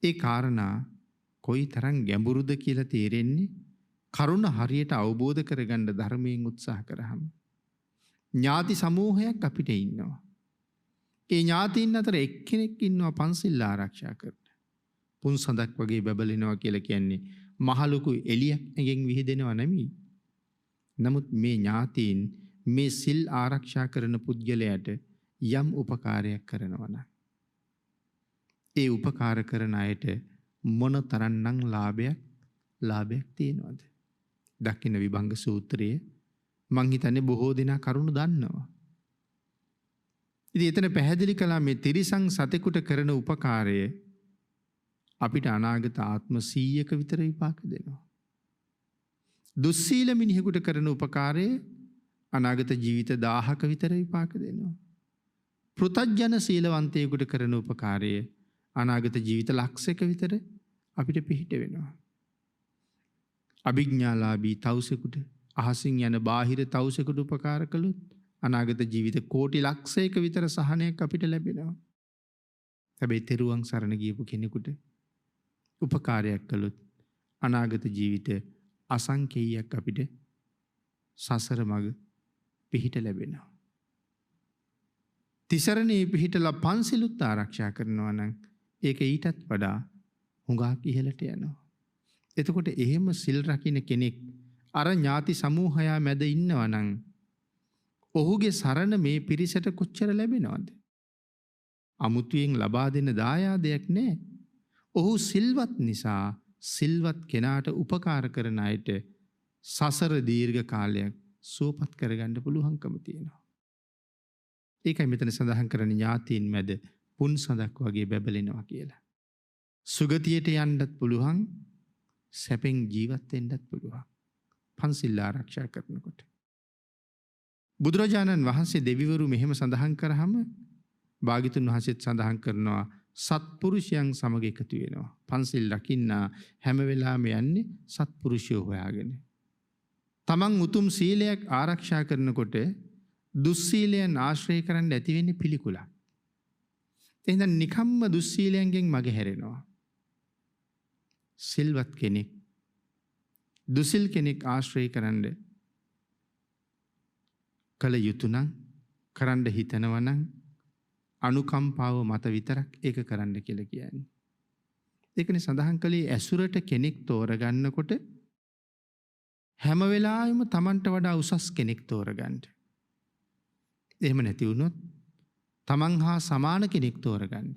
ඒ කාරණා කොයි තරම් ගැඹුරුද කියලා තේරෙන්නේ කරුණ හරියට අවබෝධ කරගන්න ධර්මයෙන් උත්සාහ කරාම. ඥාති සමූහයක් අපිට ඉන්නවා. ඒ ඥාතීන් අතර එක්කෙනෙක් ඉන්නවා පන්සිල් ආරක්ෂා කරන. පුන් සඳක් වගේ බැබලෙනවා කියලා කියන්නේ මහලුකු එළියක් නැගෙන් විහිදෙනවා නෙමෙයි. නමුත් මේ ඥාතීන් මේ සිල් ආරක්ෂා කරන පුද්ගලයාට යම් උපකාරයක් කරනවා නම් ඒ උපකාර කරන අයට මොන තරම්නම් ලාභයක් තියෙනවද? දකින්න විභංග සූත්‍රයේ මං හිතන්නේ බොහෝ දෙනා කරුණ දන්නවා. ඉතින් එතන පැහැදිලි කළා මේ තිරිසන් සතෙකුට කරන උපකාරය අපිට අනාගත ආත්ම 100ක විතර විපාක දෙනවා. දුස්සීල මිනිහෙකුට කරන උපකාරය අනාගත ජීවිත 1000ක විතර විපාක දෙනවා. පෘතජ්ජන සීලවන්තයෙකුට කරන උපකාරය අනාගත ජීවිත ලක්ෂයක විතර අපිට පිහිට වෙනවා. අභිඥාලාභී තවුසෙකුට අහසින් යන බාහිර තවුසෙකුට උපකාර කළොත් අනාගත ජීවිත කෝටි ලක්ෂයක විතර සහනයක් අපිට ලැබෙනවා. හැබැයි තෙරුවන් සරණ ගියපු කෙනෙකුට උපකාරයක් කළොත් අනාගත ජීවිත අසංකේයයක් අපිට සසර මඟ පිහිට ලැබෙනවා. තිසරණේ පිහිටලා පන්සිලුත් ආරක්ෂා කරනවා නම් ඒක ඊටත් වඩා හුඟක් ඉහළට යනවා. එතකොට එහෙම සිල් රකින්න කෙනෙක් අර ඥාති සමූහයා මැද ඉන්නවා නම් ඔහුගේ සරණ මේ පිරිසට කොච්චර ලැබෙනවද? අමුතුවෙන් ලබා දෙන දායාදයක් නැහැ. ඔහු සිල්වත් නිසා සිල්වත් කෙනාට උපකාර කරන අයට සසර දීර්ඝ කාලයක් සුවපත් කරගන්න පුළුවන්කම තියෙනවා. ඒකයි මෙතන සඳහන් කරන ඥාතීන් මැද පුන් සඳක් වගේ බැබලෙනවා කියලා. සුගතියට යන්නත් පුළුවන්, සැපෙන් ජීවත් වෙන්නත් පුළුවන්. පන්සිල් ආරක්ෂා කරනකොට. බුදුරජාණන් වහන්සේ දෙවිවරු මෙහෙම සඳහන් කරාම භාග්‍යතුන් වහන්සේත් සඳහන් කරනවා සත්පුරුෂයන් සමග එකතු වෙනවා. පන්සිල් රකින්න හැම වෙලාවෙම යන්නේ සත්පුරුෂයෝ හොයාගෙන. තමන් උතුම් සීලයක් ආරක්ෂා කරනකොට දුස්සීලයන් ආශ්‍රය කරන්න ඇති වෙන්නේ පිළිකුලක්. එහෙනම් නිකම්ම දුස්සීලයන්ගෙන් මග හැරෙනවා. සිල්වත් කෙනෙක් දුසිල් කෙනෙක් ආශ්‍රය කරන්න කළ යුතුනම් කරන්න හිතනවනම් අනුකම්පාව මත විතරක් ඒක කරන්න කියලා කියන්නේ. ඒකනේ සඳහන් කළේ ඇසුරට කෙනෙක් තෝරගන්නකොට හැම වෙලාවෙම Tamanට වඩා උසස් කෙනෙක් තෝරගන්න. එහෙම නැති වුණොත් Taman හා සමාන කෙනෙක් තෝරගන්න.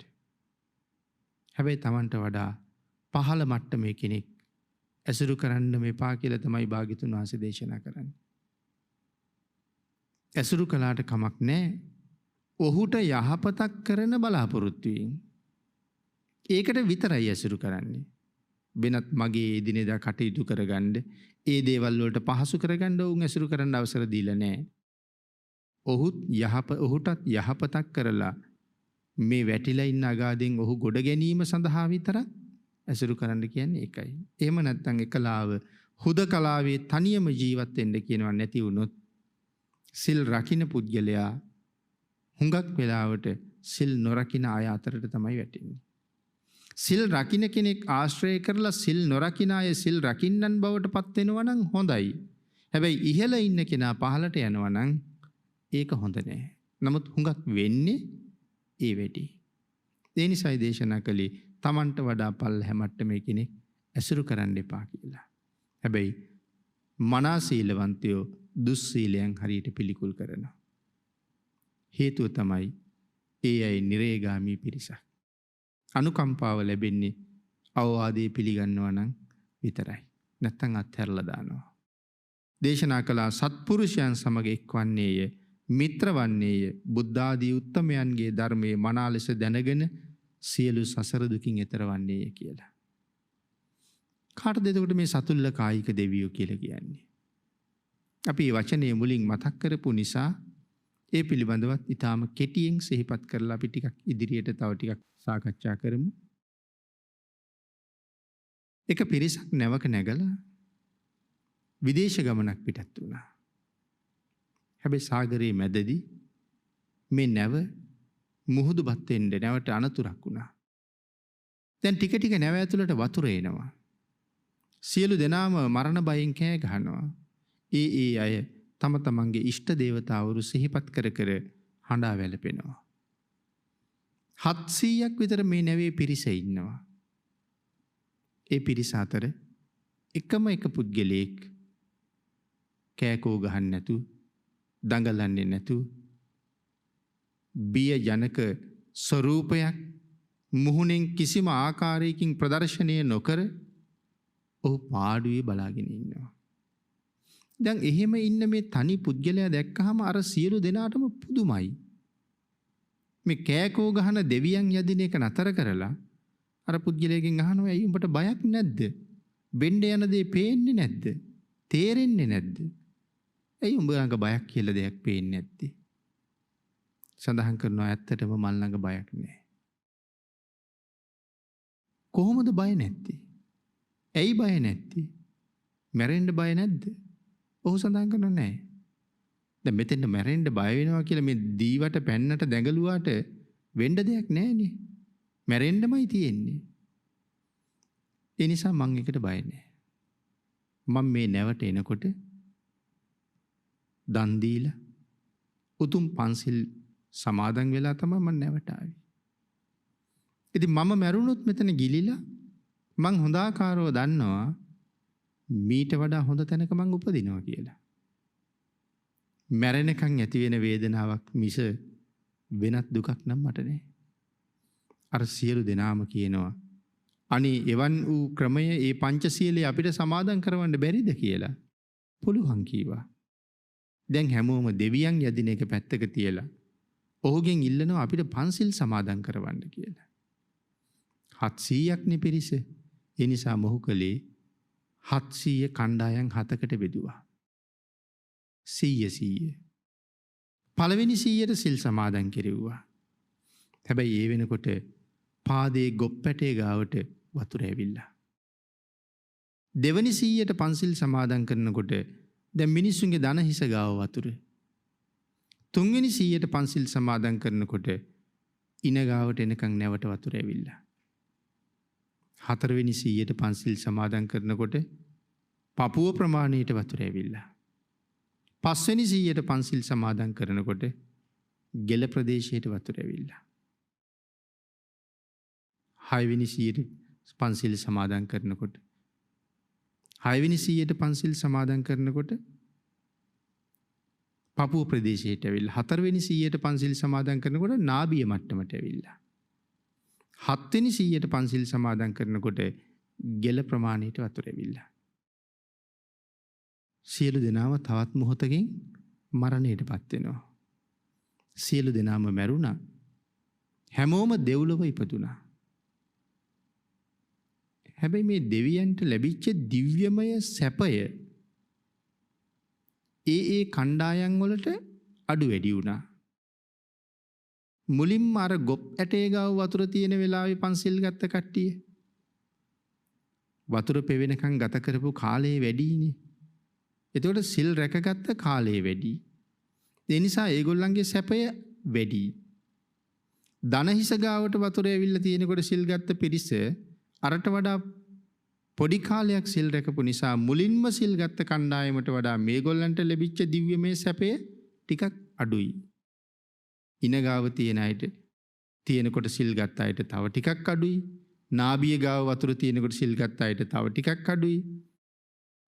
හැබැයි Tamanට වඩා පහළ මට්ටමේ කෙනෙක් ඇසුරු කරන්න මෙපා කියලා තමයි භාග්‍යතුන් වහන්සේ දේශනා කරන්නේ. ඇසුරු කළාට කමක් නැහැ. ඔහුට යහපතක් කරන බලාපොරොත්තු වෙමින් ඒකට විතරයි ඇසුරු කරන්නේ. වෙනත් මගේ එදිනෙදා කටයුතු කරගන්න, ඒ දේවල් වලට පහසු කරගන්න උන් ඇසුරු කරන්න අවසර දීලා නැහැ. ඔහුටත් යහපතක් කරලා මේ වැටිලා ඉන්න අගාදෙන් ඔහු ගොඩ ගැනීම සඳහා විතරක් ඇසුරු කරන්න කියන්නේ ඒකයි. එහෙම නැත්නම් එකලාව හුදකලාවේ තනියම ජීවත් වෙන්න කියනවා නැති වුණොත් සිල් රකින්න පුද්ගලයා හුඟක් වෙලාවට සිල් නොරකින්න අය අතරට තමයි වැටෙන්නේ. සිල් රකින්න කෙනෙක් ආශ්‍රය කරලා සිල් නොරකින්න අය සිල් රකින්නන් බවට පත් වෙනවා නම් හොඳයි. හැබැයි ඉහළ ඉන්න කෙනා පහළට යනවා නම් ඒක හොඳ නෑ. නමුත් හුඟක් වෙන්නේ ඒ වෙටි. ඒ නිසායි දේශනා කළේ Tamanට වඩා පල්ලෙහා මට්ටමේ කෙනෙක් ඇසුරු කරන්න එපා කියලා. හැබැයි මනා සීලවන්තයෝ දුස්සීලයන් හරියට පිළිකුල් කරනවා. හේතුව තමයි ඒ අය නිරේගාමී පිරිසක්. අනුකම්පාව ලැබෙන්නේ අවවාදයේ පිළිගන්නවා නම් විතරයි. නැත්තම් අත්හැරලා දානවා. දේශනා කළා සත්පුරුෂයන් සමග එක්වන්නේය, මිත්‍ර වන්නේය, බුද්ධ ආදී උත්තමයන්ගේ ධර්මයේ මනා ලෙස දැනගෙන සියලු සසර දුකින් එතර වන්නේය කියලා. කාටද එතකොට මේ සතුල්ල කායික දෙවියෝ කියලා කියන්නේ? අපි මේ වචනේ මුලින් මතක් කරපු නිසා ඒ පිළිබඳවත් ඊටාම කෙටියෙන් සිහිපත් කරලා අපි ටිකක් ඉදිරියට තව ටිකක් සාකච්ඡා කරමු. එක පිරිසක් නැවක නැගලා විදේශ ගමනක් පිටත් වුණා. හැබැයි සාගරයේ මැදදී මේ නැව මුහුදුපත් වෙන්න නැවට අනතුරක් වුණා. දැන් ටික ටික නැව ඇතුළට වතුර එනවා. සියලු දෙනාම මරණ බයෙන් කෑ ගහනවා. ඒ අය තම තමන්ගේ ඉෂ්ට දේවතාවරු සිහිපත් කර කර හඬා වැළපෙනවා. 700ක් විතර මේ නැවේ පිරිස ඉන්නවා. ඒ පිරිස අතර එකම එක පුද්ගලයෙක් කෑකෝ ගහන්නේ නැතු, දඟලන්නේ නැතු, බිය ජනක ස්වරූපයක් මුහුණෙන් කිසිම ආකාරයකින් ප්‍රදර්ශනය නොකර ඔහු පාඩුවේ බලාගෙන ඉන්නවා. දැන් එහෙම ඉන්න මේ තනි පුද්ගලයා දැක්කහම අර සියලු දෙනාටම පුදුමයි. මේ කෑකෝ ගහන දෙවියන් යදින එක නතර කරලා අර පුද්ගලයාගෙන් අහනවා, "ඇයි උඹට බයක් නැද්ද? වෙන්න යන දේ පේන්නේ නැද්ද? තේරෙන්නේ නැද්ද? ඇයි උඹ ළඟ බයක් කියලා දෙයක් පේන්නේ නැත්තේ?" සඳහන් කරනවා ඇත්තටම මල් ළඟ බයක් නැහැ. කොහොමද බය නැත්තේ? ඇයි බය නැත්තේ? මැරෙන්න බය නැද්ද? ඔහු සඳහන් කරනවා නැහැ. දැන් මෙතෙන්ට මැරෙන්න බය වෙනවා කියලා මේ දීවට පැන්නට දැඟලුවාට වෙන්න දෙයක් නැහැනේ. මැරෙන්නමයි තියෙන්නේ. ඒ නිසා මං එකට බය නැහැ. මම මේ නැවට එනකොට දන් දීලා උතුම් පන්සිල් සමාදන් වෙලා තමයි මම නැවට ආවේ. ඉතින් මම මැරුණොත් මෙතන ගිලිලා මං හොඳාකාරව දන්නවා මීට වඩා හොඳ තැනක මං උපදිනවා කියලා. මැරෙනකන් ඇති වෙන වේදනාවක් මිස වෙනත් දුකක් නම් මට නැහැ. අර සියලු දෙනාම කියනවා, "අනේ එවන් වූ ක්‍රමය ඒ පංචශීලයේ අපිට සමාදන් කරවන්න බැරිද කියලා?" පුළුවන් කීවා. දැන් හැමෝම දෙවියන් යදින එක පැත්තක තියලා ඔහුගෙන් ඉල්ලනවා අපිට පන්සිල් සමාදන් කරවන්න කියලා. 700ක් නේ පිරිස. ඒ නිසා මොහු කලේ 700 කණ්ඩායම් 7කට බෙදුවා. 100. පළවෙනි 100ට සිල් සමාදන් කෙරෙව්වා. හැබැයි ඒ වෙනකොට පාදේ ගොප්පැටේ ගාවට වතුර ඇවිල්ලා. දෙවනි 100ට පන්සිල් සමාදන් කරනකොට දැන් මිනිස්සුන්ගේ දන හිස ගාව වතුර. තුන්වෙනි 100ට පන්සිල් සමාදන් කරනකොට ඉන ගාවට එනකන් නැවට වතුර ඇවිල්ලා. හතරවෙනි 100ට පන්සිල් සමාදන් කරනකොට පපුව ප්‍රමාණයට වතුර ඇවිල්ලා. 5 වෙනි සීයට පන්සිල් සමාදන් කරනකොට ගෙල ප්‍රදේශයට වතුර ඇවිල්ලා. 6 වෙනි සීයට පන්සිල් සමාදන් කරනකොට 6 වෙනි සීයට පන්සිල් සමාදන් කරනකොට පපුව ප්‍රදේශයට ඇවිල්ලා. 4 වෙනි සීයට පන්සිල් සමාදන් කරනකොට නාභිය මට්ටමට ඇවිල්ලා. 7 වෙනි සීයට පන්සිල් සමාදන් කරනකොට ගෙල ප්‍රමාණයට වතුර ඇවිල්ලා. සියලු දෙනාම තවත් මොහොතකින් මරණයට පත් වෙනවා. සියලු දෙනාම මැරුණා. හැමෝම දෙව්ලොව ඉපදුනා. හැබැයි මේ දෙවියන්ට ලැබිච්ච දිව්‍යමය සැපය ඒ කණ්ඩායම් වලට අඩු වැඩි වුණා. මුලින්ම අර ගොප් ඇටේ ගාව වතුර තියෙන වෙලාවේ පන්සිල් ගත්ත කට්ටිය වතුර පෙවෙනකන් ගත කරපු කාලේ වැඩිනේ. එතකොට සිල් රැකගත්ත කාලේ වැඩි. ඒ නිසා ඒගොල්ලන්ගේ සැපය වැඩි. ධනහිස ගාවට වතුර ඇවිල්ලා තියෙනකොට සිල් ගත්ත පිරිස අරට වඩා පොඩි කාලයක් සිල් රැකපු නිසා මුලින්ම සිල් ගත්ත කණ්ඩායමට වඩා මේගොල්ලන්ට ලැබිච්ච දිව්‍යමය සැපය ටිකක් අඩුයි. ඉන ගාව තියෙන අයට තියෙනකොට සිල් ගත්ත අයට තව ටිකක් අඩුයි. නාභිය ගාව වතුර තියෙනකොට සිල් ගත්ත අයට තව ටිකක් අඩුයි.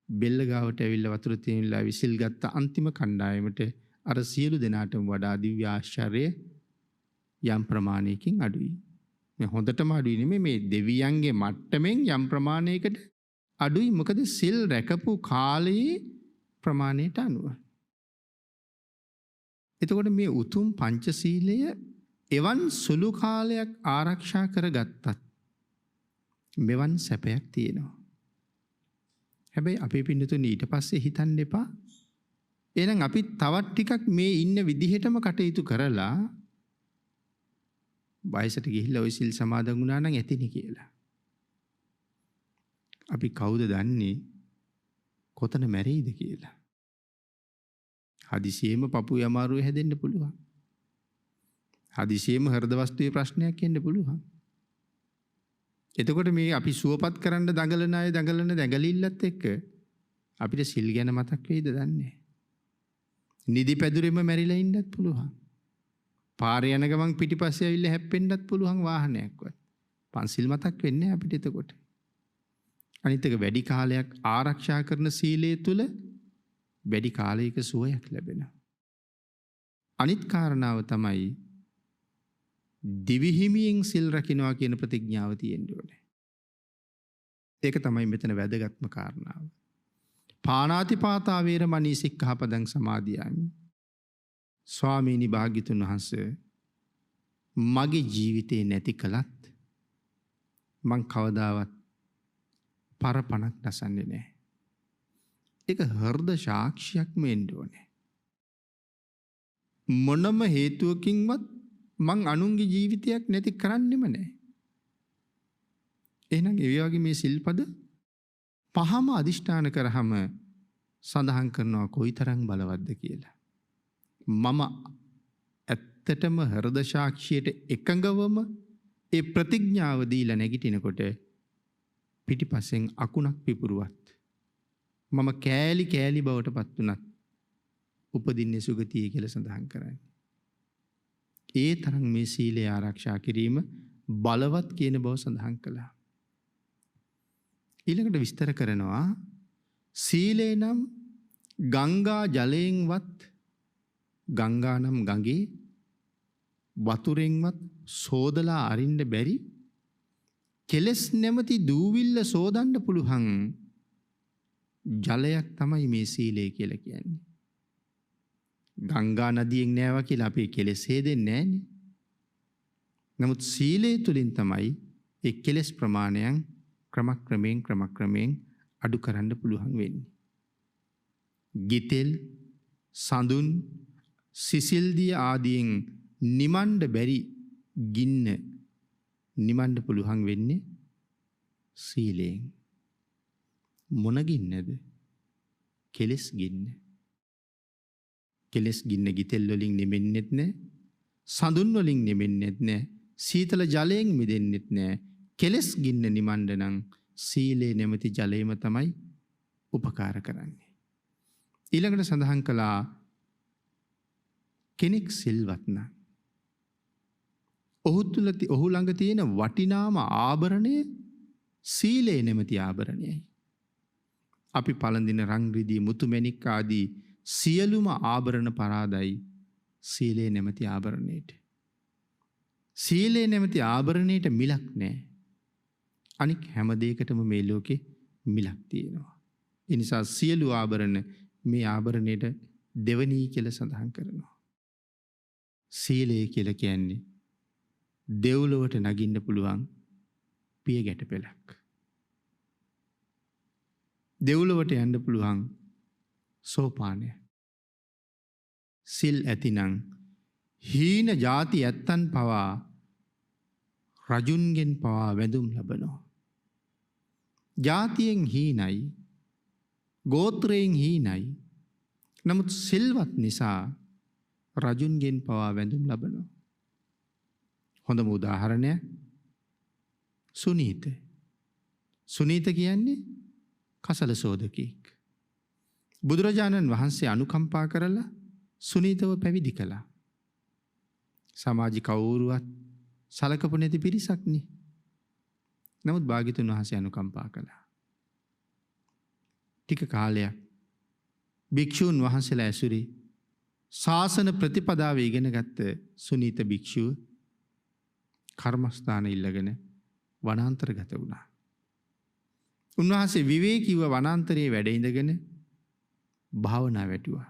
බෙල්ල ගාවට ඇවිල්ලා වතුර තියෙන වෙලාවෙ සිල් ගත්ත අන්තිම කණ්ඩායමට අර සියලු දෙනාටම වඩා දිව්‍ය ආශ්චර්ය යම් ප්‍රමාණයකින් අඩුයි. මේ හොඳටම අඩුයි නෙමෙයි මේ දෙවියන්ගේ මට්ටමින් යම් ප්‍රමාණයකට අඩුයි. මොකද සිල් රැකපු කාලයේ ප්‍රමාණයට අනුව. එතකොට මේ උතුම් පංචශීලය එවන් සුළු කාලයක් ආරක්ෂා කරගත්තත් මෙවන් සැපයක් තියෙනවා. හැබැයි අපේ පින්නතුනි ඊට පස්සේ හිතන්න එපා. එහෙනම් අපි තවත් ටිකක් මේ ඉන්න විදිහටම කටයුතු කරලා වයසට ගිහිල්ලා ওই සිල් සමාදන් වුණා නම් ඇතිනේ කියලා. අපි කවුද දන්නේ කොතන මැරෙයිද කියලා. හදිසියෙම පපුවේ අමාරුවේ හැදෙන්න පුළුවන්. හදිසියෙම හෘද වස්තුවේ ප්‍රශ්නයක් එන්න පුළුවන්. එතකොට මේ අපි සුවපත් කරන්න දඟලන අය දඟලිල්ලත් එක්ක අපිට සිල් ගැන මතක් වෙයිද දන්නේ. නිදි පැදුරෙම මැරිලා ඉන්නත් පුළුවන්. පාරේ යන ගමන් පිටිපස්සේ ඇවිල්ලා හැප්පෙන්නත් පුළුවන් වාහනයක්වත්. පන්සිල් මතක් වෙන්නේ අපිට එතකොට. අනිත් එක වැඩි කාලයක් ආරක්ෂා කරන සීලය තුල වැඩි කාලයක සුවයක් ලැබෙනවා. අනිත් කාරණාව තමයි දිවිහිමියෙන් සිල් රකින්නවා කියන ප්‍රතිඥාව තියෙන්න ඕනේ. ඒක තමයි මෙතන වැදගත්ම කාරණාව. පාණාතිපාතා වේරමණී සික්ඛාපදං සමාදියාමි. ස්වාමීනි භාග්‍යතුන් වහන්සේ මගේ ජීවිතේ නැති කලත් මං කවදාවත් පරපණක් නැසන්නේ නැහැ. ඒක හෘද සාක්ෂියක්ම වෙන්න ඕනේ. මොනම හේතුවකින්වත් මං අනුන්ගේ ජීවිතයක් නැති කරන්නෙම නැහැ. එහෙනම් ඒ වගේ මේ සිල්පද පහම අදිෂ්ඨාන කරාම සඳහන් කරනවා කොයිතරම් බලවත්ද කියලා. මම ඇත්තටම හෘද සාක්ෂියට එකඟවම ඒ ප්‍රතිඥාව දීලා නැගිටිනකොට පිටිපස්සෙන් අකුණක් පිපුරුවත් මම කෑලි කෑලි බවට පත් වුණත් උපදින්නේ සුගතියේ කියලා සඳහන් කරන්නේ. ඒ තරම් මේ සීලය ආරක්ෂා කිරීම බලවත් කියන බව සඳහන් කළා. ඊළඟට විස්තර කරනවා සීලේ නම් ගංගා ජලයෙන්වත් ගංගා නම් ගඟේ වතුරෙන්වත් සෝදලා අරින්න බැරි කෙලස් නැමැති දූවිල්ල සෝදන්න පුළුවන් ජලයක් තමයි මේ සීලය කියලා කියන්නේ. ගංගා නදියෙන් නෑවා කියලා අපේ කෙලෙස් හේදෙන්නේ නෑනේ. නමුත් සීලය තුලින් තමයි ඒ කෙලෙස් ප්‍රමාණයන් ක්‍රමක්‍රමයෙන් අඩු කරන්න පුළුවන් වෙන්නේ. ගිතෙල්, සඳුන්, සිසිල්දිය ආදියෙන් නිමණ්ඩ බැරි ගින්න නිමණ්ඩ පුළුවන් වෙන්නේ සීලයෙන්. මොන ගින්නද? කෙලෙස් ගින්න. කෙලෙස් ගින්න ගිතෙල් වලින් නිමෙන්නෙත් නැහැ. සඳුන් වලින් නිමෙන්නෙත් නැහැ. සීතල ජලයෙන් මිදෙන්නෙත් නැහැ. කෙලෙස් ගින්න නිමණ්ඩ නම් සීලේ නැමැති ජලයම තමයි උපකාර කරන්නේ. ඊළඟට සඳහන් කළා කෙනෙක් සිල්වත් නම් ඔහු ළඟ තියෙන වටිනාම ආභරණය සීලය නැමැති ආභරණයයි. අපි පළඳින රන් රිදී මුතු මැණික් ආදී සියලුම ආභරණ පරාදයි සීලය නැමැති ආභරණයට. සීලය නැමැති ආභරණයට මිලක් නැහැ. අනික් හැම දෙයකටම මේ ලෝකේ මිලක් තියෙනවා. ඒ නිසා සියලු ආභරණ මේ ආභරණයට දෙවනි කියලා සඳහන් කරනවා. සීලය කියලා කියන්නේ දෙව්ලොවට නගින්න පුළුවන් පිය ගැට පෙළක්. දෙව්ලොවට යන්න පුළුවන් සෝපානය. සිල් ඇතිනම් හීන ಜಾති ඇත්තන් පවා රජුන්ගෙන් පවා වැඳුම් ලබනවා. ජාතියෙන් හීනයි, ගෝත්‍රයෙන් හීනයි. නමුත් සිල්වත් නිසා රජුන්ගෙන් පවා වැඳුම් ලබනවා. හොඳම උදාහරණය සුනීත. සුනීත කියන්නේ කසල සෝදකයෙක්. බුදුරජාණන් වහන්සේ අනුකම්පා කරලා සුනීතව පැවිදි කළා. සමාජි කවුරුවත් සලකපු නැති පිරිසක්නේ. නමුත් භාග්‍යතුන් වහන්සේ අනුකම්පා කළා. ටික කාලයක් භික්ෂූන් වහන්සේලා ඇසුරේ ශාසන ප්‍රතිපදාව ඉගෙන ගත්ත සුනීත භික්ෂුව කර්මස්ථාන ඉල්ලගෙන වනාන්තරගත වුණා. උන්වහන්සේ විවේකීව වනාන්තරයේ වැඩ ඉඳගෙන භාවනා වැටුවා.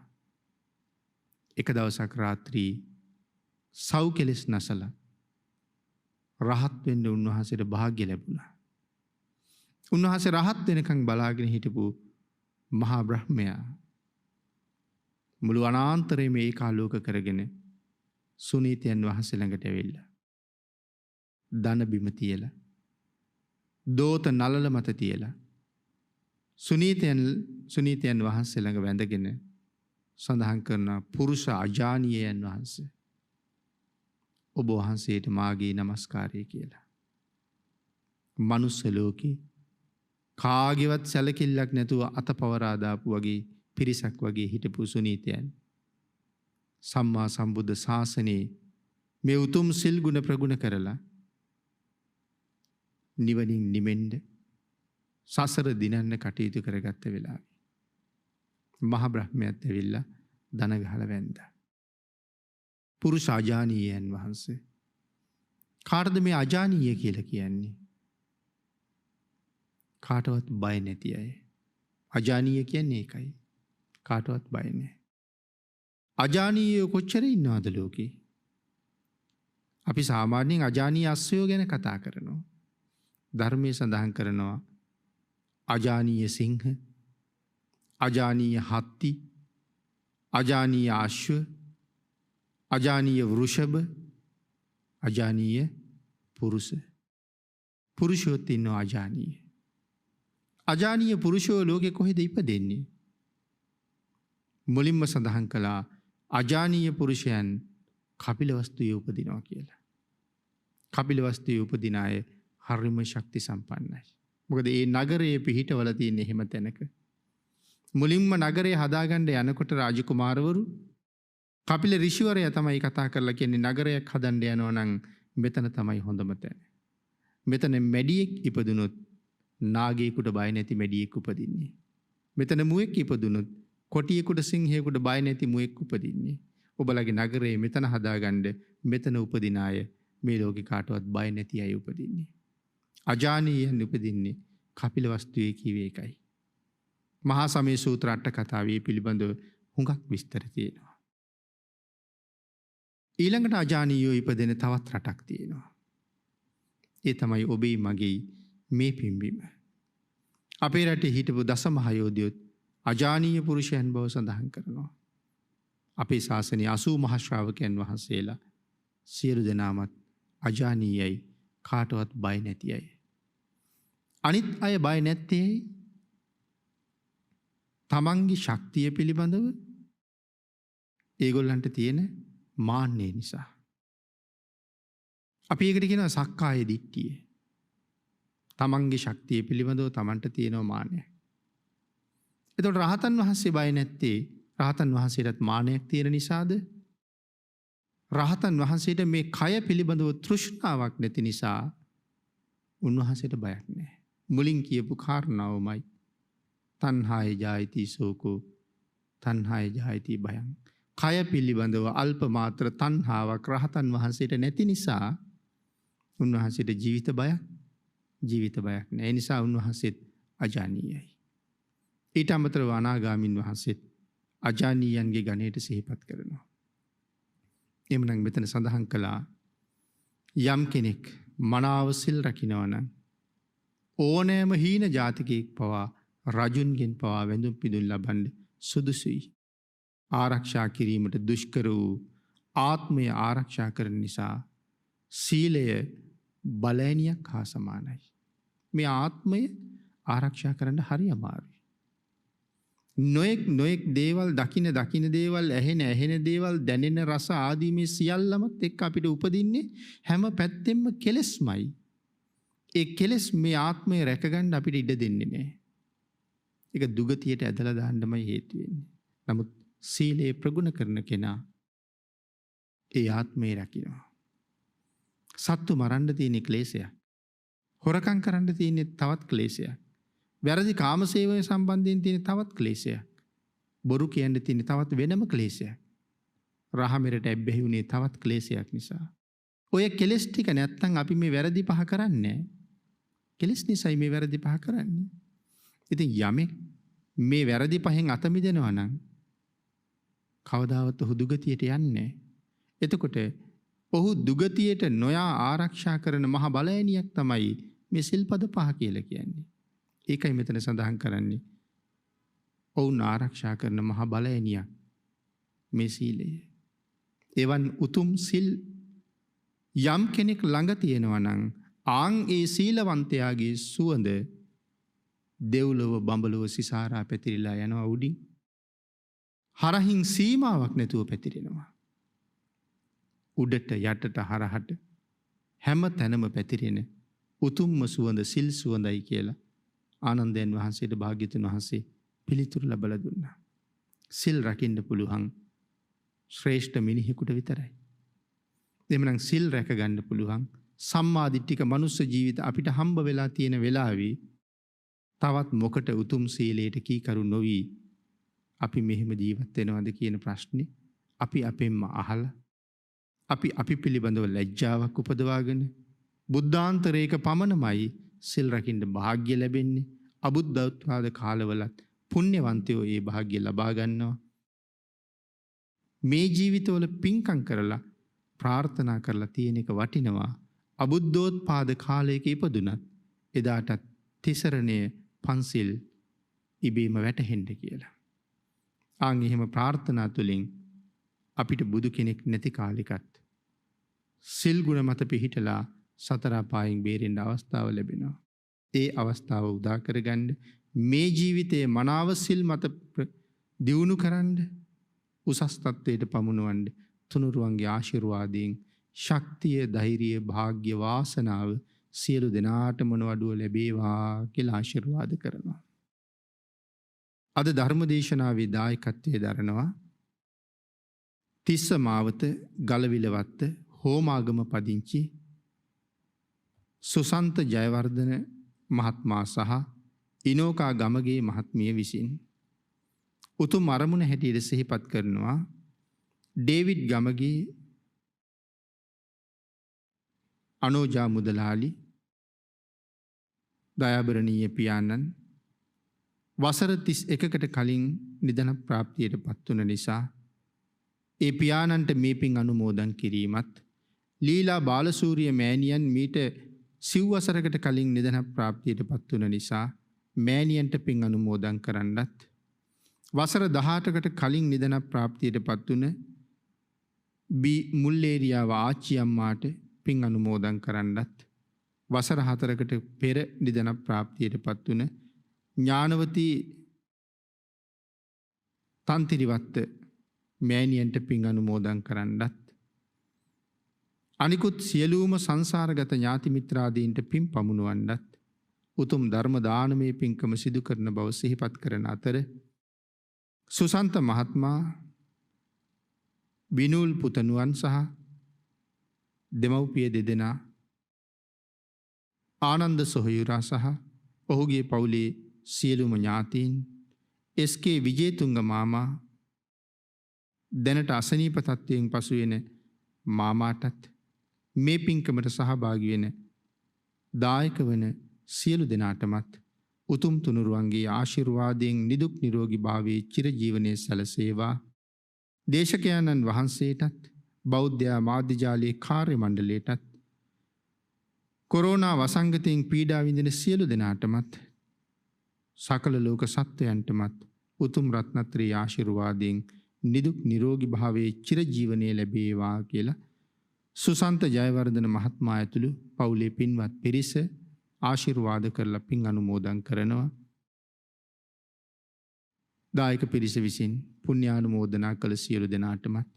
එක දවසක් රාත්‍රී සව් කෙලෙස් නැසලා රහත් වෙන්න උන්වහන්සේට වාසනාව ලැබුණා. උන්වහන්සේ රහත් වෙනකන් බලාගෙන හිටපු මහා බ්‍රහ්මයා මුළු අනාන්තරයේම ඒකාලෝක කරගෙන සුනීතයන් වහන්සේ ළඟට ඇවිල්ලා දන බිම තියලා දෝත නලල මත තියලා සුනීතයන් වහන්සේ ළඟ වැඳගෙන සඳහන් කරන පුරුෂ අජානීයයන් වහන්සේ ඔබ වහන්සේට මාගේ නමස්කාරය කියලා. මනුස්ස ලෝකේ කාගේවත් සැලකිල්ලක් නැතුව අතපවරා දාපු වගේ පිරිසක් වගේ හිටපු සුනීතයන් සම්මා සම්බුද්ධ ශාසනයේ මේ උතුම් සිල් ගුණ ප්‍රගුණ කරලා නිවනින් නිමෙන්න සසර දිනන්න කටයුතු කරගත්ත වෙලාවේ මහ බ්‍රහ්මයාත් ඇවිල්ලා දන ගහලා වැන්දා. පුරුෂ අජානීයයන් වහන්සේ. කාටද මේ අජානීය කියලා කියන්නේ? කාටවත් බය නැති අය. අජානීය කියන්නේ ඒකයි. කාටවත් බය නැහැ. අජානීයෝ කොච්චර ඉන්නවද ලෝකේ? අපි සාමාන්‍යයෙන් අජානීය අස්සයෝ ගැන කතා කරනවා. ධර්මයේ සඳහන් කරනවා අජානීය සිංහ, අජානීය හත්ති, අජානීය අශ්ව, අජානීය වෘෂභ, අජානීය පුරුෂ. පුරුෂයොත් ඉන්නවා අජානීය. අජානීය පුරුෂයෝ ලෝකෙ කොහෙද ඉපදෙන්නේ? මුලින්ම සඳහන් කළා අජානීය පුරුෂයන් කපිලවස්තුවේ උපදිනවා කියලා. කපිලවස්තුවේ උපදින අය හරිම ශක්ති සම්පන්නයි. මොකද ඒ නගරයේ පිහිටවල තියෙන එහෙම තැනක. මුලින්ම නගරය හදාගන්න යනකොට රාජකුමාරවරු කපිල ඍෂිවරයා තමයි කතා කරලා කියන්නේ නගරයක් හදන්න යනවා නම් මෙතන තමයි හොඳම තැන. මෙතන මැඩියෙක් ඉපදුනොත් නාගයෙකුට බය නැති මැඩියෙක් උපදින්නේ. මෙතන මුවෙක් ඉපදුනොත් කොටියෙකුට සිංහයෙකුට බය නැති මුවෙක් උපදින්නේ. ඔබලගේ නගරේ මෙතන හදාගන්න මෙතන උපදින අය මේ ලෝකේ කාටවත් බය නැති අය උපදින්නේ. අජානීයයන් උපදින්නේ කපිලවස්තුවේ කිව්වේ එකයි. මහා සමය සූත්‍ර අට කතාවේ පිළිබඳව හුඟක් විස්තර තියෙනවා. ඊළඟට අජානීයෝ ඉපදෙන තවත් රටක් තියෙනවා. ඒ තමයි ඔබේ මගේ මේ පින්බිම. අපේ රටේ හිටපු දසමහයෝධයොත් අජානීය පුරුෂයන් බව සඳහන් කරනවා. අපේ ශාසනයේ 80 මහ ශ්‍රාවකයන් වහන්සේලා සියලු දෙනාමත් අජානීයයි, කාටවත් බය නැති අය. අනිත් අය බය නැත්තේ තමන්ගේ ශක්තිය පිළිබඳව ඒගොල්ලන්ට තියෙන මාන්නය නිසා. අපි ඒකට කියනවා සක්කාය දිට්ඨිය. තමන්ගේ ශක්තිය පිළිබඳව තමන්ට තියෙන මාන්නය. එතකොට රහතන් වහන්සේ බය නැත්තේ රහතන් වහන්සේටත් මානයක් තියෙන නිසාද? රහතන් වහන්සේට මේ කය පිළිබඳව තෘෂ්ණාවක් නැති නිසා උන්වහන්සේට බයක් නැහැ. මුලින් කියපු කාරණාවමයි තණ්හාය ජායති සෝකෝ තණ්හාය ජායති භයං. කය පිළිබඳව අල්ප මාත්‍ර තණ්හාවක් රහතන් වහන්සේට නැති නිසා උන්වහන්සේට ජීවිත බයක් නැහැ. ඒ නිසා උන්වහන්සේත් අජානීයයි. ඊට අමතරව අනාගාමින් වහන්සේත් අජානීයන්ගේ ගණයට සිහිපත් කරනවා. එමනම් මෙතන සඳහන් කළා යම් කෙනෙක් මනාව සිල් රකින්නවා නම් ඕනෑම හීන ජාතිකයෙක් පවා රජුන්ගෙන් පවා වැඳුම් පිදුම් ලබන්න සුදුසුයි. ආරක්ෂා කිරීමට දුෂ්කර වූ ආත්මය ආරක්ෂා කරන නිසා සීලය බලෑනියක් හා සමානයි. මේ ආත්මය ආරක්ෂා කරන්න හරි අමාරුයි. නොයෙක් දේවල් දකින දේවල් ඇහෙන දේවල් දැනෙන රස ආදී මේ සියල්ලමත් එක්ක අපිට උපදින්නේ හැම පැත්තෙම කෙලෙස්මයි. ඒ කෙලෙස් මේ ආත්මය රැකගන්න අපිට ඉඩ දෙන්නේ නැහැ. ඒක දුගතියට ඇදලා දාන්නමයි හේතු වෙන්නේ. නමුත් සීලය ප්‍රගුණ කරන කෙනා ඒ ආත්මය රැකිනවා. සත්තු මරන්න තියෙන ක්ලේශයක්. හොරකම් කරන්න තියෙන තවත් ක්ලේශයක්. වැරදි කාමසේවය සම්බන්ධයෙන් තියෙන තවත් ක්ලේශයක්. බොරු කියන්න තියෙන තවත් වෙනම ක්ලේශයක්. රහමෙරට ඇබ්බැහි වුණේ තවත් ක්ලේශයක් නිසා. ඔය කෙලෙස් ටික නැත්තම් අපි මේ වැරදි පහ කරන්නේ. කෙලෙස් නිසායි මේ වැරදි පහ කරන්නේ. ඉතින් යමෙක් මේ වැරදි පහෙන් අත මිදෙනවා නම් කවදාවත් ඔහු දුගතියට යන්නේ. එතකොට ඔහු දුගතියට නොයා ආරක්ෂා කරන මහ බලෑනියක් තමයි මේ සිල්පද පහ කියලා කියන්නේ. ඒකයි මෙතන සඳහන් කරන්නේ. ඔවුන් ආරක්ෂා කරන මහ බලෑනියක් මේ සීලය. එවන් උතුම් සිල් යම් කෙනෙක් ළඟ තියෙනවා නම් ආන් ඒ සීලවන්තයාගේ සුවඳ දෙව්ලොව බඹලොව සිසාරා පැතිරිලා යනවා උඩින්. හරහින් සීමාවක් නැතුව පැතිරෙනවා. උඩට යටට හරහට හැම තැනම පැතිරෙන උතුම්ම සුවඳ සිල් සුවඳයි කියලා ආනන්දයන් වහන්සේට භාග්‍යතුන් වහන්සේ පිළිතුරු ලබලා දුන්නා. සිල් රකින්න පුළුවන් ශ්‍රේෂ්ඨ මිනිහෙකුට විතරයි. එමනම් සිල් රැක ගන්න පුළුවන් සම්මා දිට්ඨික මනුස්ස ජීවිත අපිට හම්බ වෙලා තියෙන වෙලාවේ තවත් මොකට උතුම් සීලයට කීකරු නොවි අපි මෙහෙම ජීවත් වෙනවද කියන ප්‍රශ්නේ අපි අපෙන්ම අහලා අපි පිළිබඳව ලැජ්ජාවක් උපදවාගෙන බුද්ධාන්තරයක පමණමයි සිල් රකින්න භාග්‍ය ලැබෙන්නේ. අබුද්ධෝත්පාද කාලවලත් පුණ්‍යවන්තයෝ ඒ භාග්‍ය ලබා ගන්නවා. මේ ජීවිතවල පින්කම් කරලා ප්‍රාර්ථනා කරලා තියෙන එක වටිනවා. අබුද්ධෝත්පාද කාලයක ඉපදුනත් එදාටත් තිසරණය පන්සිල් ඉබේම වැටහෙන්න කියලා. ආන් එහෙම ප්‍රාර්ථනා තුළින් අපිට බුදු කෙනෙක් නැති කාලෙකත් සිල් ගුණ මත පිහිටලා සතර අපායෙන් බේරෙන්න අවස්ථාව ලැබෙනවා. ඒ අවස්ථාව උදා කරගන්න මේ ජීවිතයේ මනාව සිල් මත දියුණු කරන්න උසස් තත්වයට පමුණවන්න තුනුරුවන්ගේ ආශිර්වාදයෙන් ශක්තිය ධෛර්යය භාග්‍ය වාසනාව සියලු දෙනාටම නොඅඩුව ලැබේවා කියලා ආශිර්වාද කරනවා. අද ධර්ම දේශනාවේ දායකත්වයේ දරනවා තිස්ස මාවත ගලවිලවත්ත හෝමාගම පදිංචි සුසන්ත ජයවර්ධන මහත්මයා සහ ඉනෝකා ගමගේ මහත්මිය විසින් උතුම් අරමුණ හැටියට සිහිපත් කරනවා ඩේවිඩ් ගමගේ අනෝජා මුදලාලි දයාබරණීය පියාණන් වසර 31කට කලින් නිදන ප්‍රාප්තියට පත් වුණ නිසා ඒ පියාණන්ට මේ පින් අනුමෝදන් කිරීමත් ලීලා බාලසූරිය මෑණියන් මීට සිව්වසරකට කලින් නිදන ප්‍රාප්තියට පත් වුණ නිසා මෑණියන්ට පින් අනුමෝදන් කරන්නත් වසර 18කට කලින් නිදන ප්‍රාප්තියට පත් වුණ මුල්ලේරියාව ආච්චි අම්මාට පින් අනුමෝදන් කරන්නත් වසර 4කට පෙර නිදන ප්‍රාප්තියට පත් වුණ ඥානවතී තන්තිරිවත්ත මෑණියන්ට පින් අනුමෝදන් කරන්නත් අනිකුත් සියලුම සංසාරගත ඥාති මිත්‍රාදීන්ට පින් පමුණවන්නත් උතුම් ධර්ම දානමය පින්කම සිදු කරන බව සිහිපත් කරන අතර සුසන්ත මහත්මා විනුල් පුතණුවන් සහ දෙමව්පිය දෙදෙනා ආනන්ද සොහයුරා සහ ඔහුගේ පවුලේ සියලුම ඥාතීන් එස්.කේ. විජේතුංග මාමා දැනට අසනීප තත්ත්වයෙන් පසු වෙන මාමාටත් මේ පින්කමට සහභාගී වෙන දායක වන සියලු දෙනාටමත් උතුම් තුනුරුවන්ගේ ආශිර්වාදයෙන් නිදුක් නිරෝගී භාවයේ චිරජීවනයේ සැලසේවා. දේශකයන්න් වහන්සේටත් බෞද්ධ මාධ්‍යජාලයේ කාර්ය මණ්ඩලයටත් කොරෝනා වසංගතයෙන් පීඩා විඳින සියලු දෙනාටමත් සකල ලෝක සත්වයන්ටමත් උතුම් රත්නත්‍රී ආශිර්වාදයෙන් නිදුක් නිරෝගී භාවයේ චිරජීවනයේ ලැබේවා කියලා සුසන්ත ජයවර්ධන මහත්මයා ඇතුළු පවුලේ පින්වත් පිරිස ආශිර්වාද කරලා පින් අනුමෝදන් කරනවා. දායක පිරිස විසින් පුණ්‍යානුමෝදනා කළ සියලු දෙනාටමත්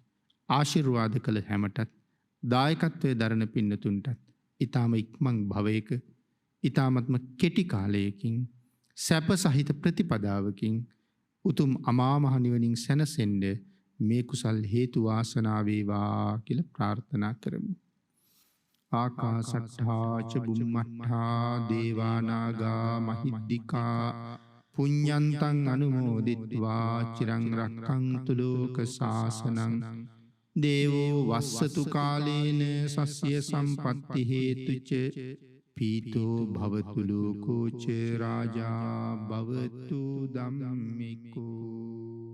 ආශිර්වාද කළ හැමටත් දායකත්වයේ දරන පින්නතුන්ටත් ඊ타ම ඉක්මන් භවයක ඊ타මත්ම කෙටි කාලයකින් සැප සහිත ප්‍රතිපදාවකින් උතුම් අමා මහ නිවනින් සැනසෙන්න මේ කුසල් හේතු වාසනා වේවා කියලා ප්‍රාර්ථනා කරමු. ආකාසට්ඨා ච බුම්මට්ඨා දේවා නාග මහිද්దికා පුඤ්ඤන්තං අනුමෝදිත්වා චිරං රක්ඛන්තු ලෝක සාසනං දේවෝ වස්සතු කාලේන සස්ය සම්පත්ති හේතුච පීතෝ භවතු ලෝකෝ ච රාජා භවතු ධම්මිකෝ